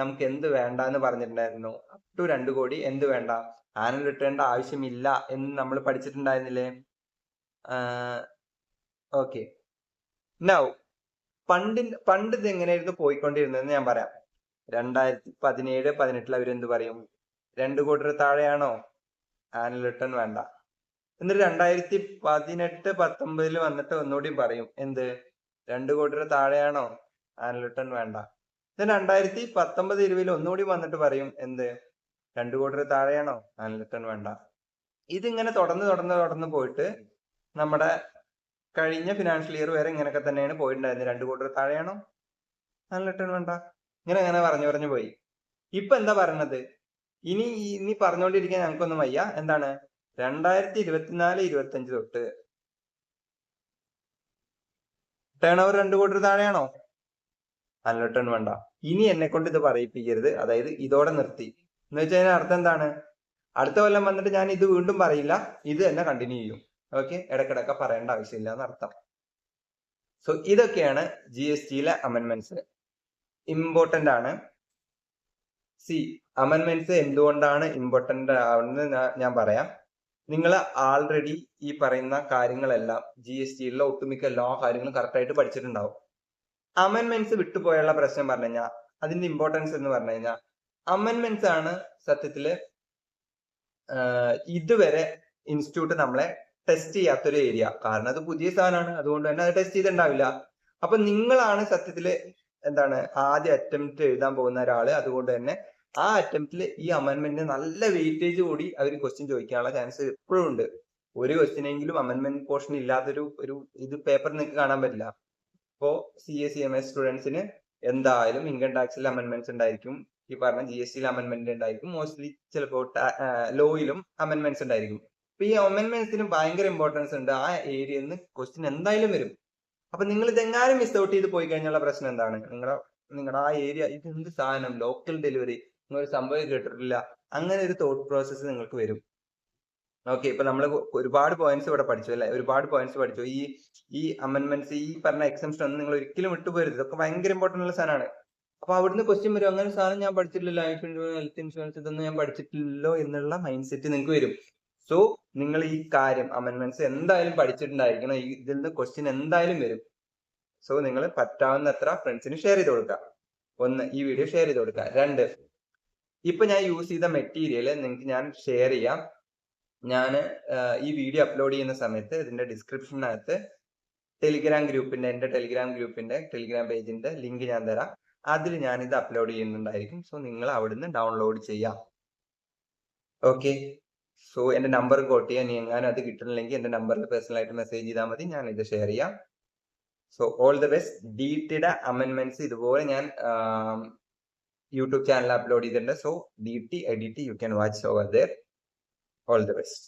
നമുക്ക് എന്ത് വേണ്ട എന്ന് പറഞ്ഞിട്ടുണ്ടായിരുന്നു. അപ് ടു 2 കോടി എന്ത് വേണ്ട, ആനുവൽ റിട്ടേണിന്റെ ആവശ്യമില്ല എന്ന് നമ്മൾ പഠിച്ചിട്ടുണ്ടായിരുന്നില്ലേ? ഓക്കെ, നൗ പണ്ട് ഇത് എങ്ങനെയായിരുന്നു പോയിക്കൊണ്ടിരുന്നതെന്ന് ഞാൻ പറയാം. 2017-18 അവരെന്ത് പറയും, 2 കോടിയുടെ താഴെയാണോ ആനുവൽ റിട്ടേൺ വേണ്ട. എന്നിട്ട് 2018-19 വന്നിട്ട് ഒന്നുകൂടി പറയും, എന്ത്, 2 കോടിയുടെ താഴെയാണോ ആനുവൽ റിട്ടേൺ വേണ്ട. 2019-20 ഒന്നുകൂടി വന്നിട്ട് പറയും, എന്ത്, 2 കോടിയുടെ താഴെയാണോ ആനുവൽ റിട്ടേൺ വേണ്ട. ഇതിങ്ങനെ തുടർന്ന് പോയിട്ട് നമ്മുടെ കഴിഞ്ഞ ഫിനാൻഷ്യൽ ഇയർ വരെ ഇങ്ങനെയൊക്കെ തന്നെയാണ് പോയിട്ടുണ്ടായിരുന്നത്. 2 കോടിയുടെ താഴെയാണോ ആനുവൽ റിട്ടേൺ വേണ്ട, ഇങ്ങനെ പറഞ്ഞു പോയി. ഇപ്പൊ എന്താ പറയണത്, ഇനി പറഞ്ഞുകൊണ്ടിരിക്കാൻ ഞങ്ങൾക്കൊന്നും വയ്യ. എന്താണ്, 2024-25 തൊട്ട് ടേൺ ഓവർ 2 കോടി താഴെയാണോ ആനുവൽ റിട്ടേൺ വേണ്ട. ഇനി എന്നെ കൊണ്ട് ഇത് പറയിപ്പിക്കരുത്, അതായത് ഇതോടെ നിർത്തി എന്ന് വെച്ച് കഴിഞ്ഞാൽ അർത്ഥം എന്താണ്, അടുത്ത കൊല്ലം വന്നിട്ട് ഞാൻ ഇത് വീണ്ടും പറയില്ല, ഇത് തന്നെ കണ്ടിന്യൂ ചെയ്യും. ഓക്കെ, ഇടക്കിടക്ക് പറയേണ്ട ആവശ്യമില്ല എന്നർത്ഥം. സോ ഇതൊക്കെയാണ് GSTയിലെ അമെൻമെന്റ്സ്. ഇമ്പോർട്ടന്റ് ആണ്. അമെൻമെന്റ്സ് എന്തുകൊണ്ടാണ് ഇമ്പോർട്ടന്റ് ആവുന്നത് ഞാൻ പറയാം. നിങ്ങൾ ആൾറെഡി ഈ പറയുന്ന കാര്യങ്ങളെല്ലാം GSTയിലുള്ള ഒട്ടുമിക്ക എല്ലാ കാര്യങ്ങളും കറക്റ്റ് ആയിട്ട് പഠിച്ചിട്ടുണ്ടാവും. അമെൻമെന്റ്സ് വിട്ടുപോയുള്ള പ്രശ്നം പറഞ്ഞു കഴിഞ്ഞാൽ, അതിന്റെ ഇമ്പോർട്ടൻസ് എന്ന് പറഞ്ഞു കഴിഞ്ഞാൽ, അമെൻമെന്റ്സ് ആണ് സത്യത്തില് ഇതുവരെ ഇൻസ്റ്റിറ്റ്യൂട്ട് നമ്മളെ ടെസ്റ്റ് ചെയ്യാത്തൊരു ഏരിയ. കാരണം അത് പുതിയ സാധനമാണ്, അതുകൊണ്ട് തന്നെ അത് ടെസ്റ്റ് ചെയ്തിട്ടുണ്ടാവില്ല. അപ്പൊ നിങ്ങളാണ് സത്യത്തില് എന്താണ് ആദ്യ അറ്റംപ്റ്റ് എഴുതാൻ പോകുന്ന ഒരാള്. അതുകൊണ്ട് തന്നെ ആ അറ്റംപ്റ്റില് ഈ അമെൻമെന്റിന് നല്ല വെയിറ്റേജ് കൂടി അവർ ക്വസ്റ്റ്യൻ ചോദിക്കാനുള്ള ചാൻസ് എപ്പോഴും ഉണ്ട്. ഒരു ക്വസ്റ്റ്യനെങ്കിലും അമെൻമെന്റ് പോർഷൻ ഇല്ലാത്തൊരു ഇത് പേപ്പർ നിങ്ങൾക്ക് കാണാൻ പറ്റില്ല. ഇപ്പോ CA CMA സ്റ്റുഡൻസിന് എന്തായാലും ഇൻകം ടാക്സിൽ അമെൻമെന്റ്സ് ഉണ്ടായിരിക്കും, ഈ പറഞ്ഞ GSTയിൽ അമെൻമെന്റ് ഉണ്ടായിരിക്കും, മോസ്റ്റ്ലി ചിലപ്പോൾ ലോയിലും അമെൻമെന്റ്സ് ഉണ്ടായിരിക്കും. അപ്പൊ ഈ അമെൻമെന്റ്സിന് ഭയങ്കര ഇമ്പോർട്ടൻസ് ഉണ്ട്. ആ ഏരിയയിൽ നിന്ന് ക്വസ്റ്റ്യൻ എന്തായാലും വരും. അപ്പൊ നിങ്ങൾ ഇതെങ്ങാനും മിസ് ഔട്ട് ചെയ്ത് പോയി കഴിഞ്ഞുള്ള പ്രശ്നം എന്താണ്, നിങ്ങളുടെ ആ ഏരിയ ഇത് എന്ത് സാധനം, ലോക്കൽ ഡെലിവറി, നിങ്ങൾ സംഭവം കേട്ടിട്ടില്ല, അങ്ങനെ ഒരു തോട്ട് പ്രോസസ്സ് നിങ്ങൾക്ക് വരും. ഓക്കെ, ഇപ്പൊ നമ്മൾ ഒരുപാട് പോയിന്റ്സ് ഇവിടെ പഠിച്ചു അല്ലെ, ഈ അമെൻമെന്റ്സ്, ഈ പറഞ്ഞ എക്സംഷൻ ഒന്നും നിങ്ങൾ ഒരിക്കലും വിട്ടുപോരുത്. ഇതൊക്കെ ഭയങ്കര ഇമ്പോർട്ടന്റ് ഉള്ള സാധനമാണ്. അപ്പൊ അവിടുന്ന് ക്വസ്റ്റ്യൻ വരും, അങ്ങനെ സാധനം ഞാൻ പഠിച്ചിട്ടില്ല, ലൈഫ് ഇൻഷുറൻസ്, ഹെൽത്ത് ഇൻഷുറൻസ് ഇതൊന്നും ഞാൻ പഠിച്ചിട്ടില്ലല്ലോ എന്നുള്ള മൈൻഡ് സെറ്റ് നിങ്ങൾക്ക് വരും. സോ നിങ്ങൾ ഈ കാര്യം അമെൻമെന്റ്സ് എന്തായാലും പഠിച്ചിട്ടുണ്ടായിരിക്കണം. ഇതിൽ നിന്ന് ക്വസ്റ്റ്യൻ എന്തായാലും വരും. സോ നിങ്ങൾ പറ്റാവുന്നത്ര ഫ്രണ്ട്സിന് ഷെയർ ചെയ്ത് കൊടുക്കുക. 1, ഈ വീഡിയോ ഷെയർ ചെയ്ത് കൊടുക്കുക. 2, ഇപ്പൊ ഞാൻ യൂസ് ചെയ്ത മെറ്റീരിയൽ നിങ്ങൾക്ക് ഞാൻ ഷെയർ ചെയ്യാം. ഞാൻ ഈ വീഡിയോ അപ്ലോഡ് ചെയ്യുന്ന സമയത്ത് ഇതിന്റെ ഡിസ്ക്രിപ്ഷനകത്ത് എന്റെ ടെലിഗ്രാം പേജിന്റെ ലിങ്ക് ഞാൻ തരാം. അതിൽ ഞാൻ ഇത് അപ്ലോഡ് ചെയ്യുന്നുണ്ടായിരിക്കും. സോ നിങ്ങൾ അവിടുന്ന് ഡൗൺലോഡ് ചെയ്യാം. ഓക്കെ, സോ എന്റെ നമ്പർ കോട്ട് ചെയ്യാൻ, എങ്ങാനും അത് കിട്ടുന്നില്ലെങ്കിൽ എന്റെ നമ്പറിൽ പേഴ്സണലായിട്ട് മെസ്സേജ് ചെയ്താൽ മതി, ഞാൻ ഇത് ഷെയർ ചെയ്യാം. So all the best. DTയുടെ അമെൻമെന്റ്സ് ഇതുപോലെ ഞാൻ യൂട്യൂബ് ചാനൽ അപ്ലോഡ് ചെയ്തിട്ടുണ്ട്. സോ DT, EDT, you can watch over there. All the best.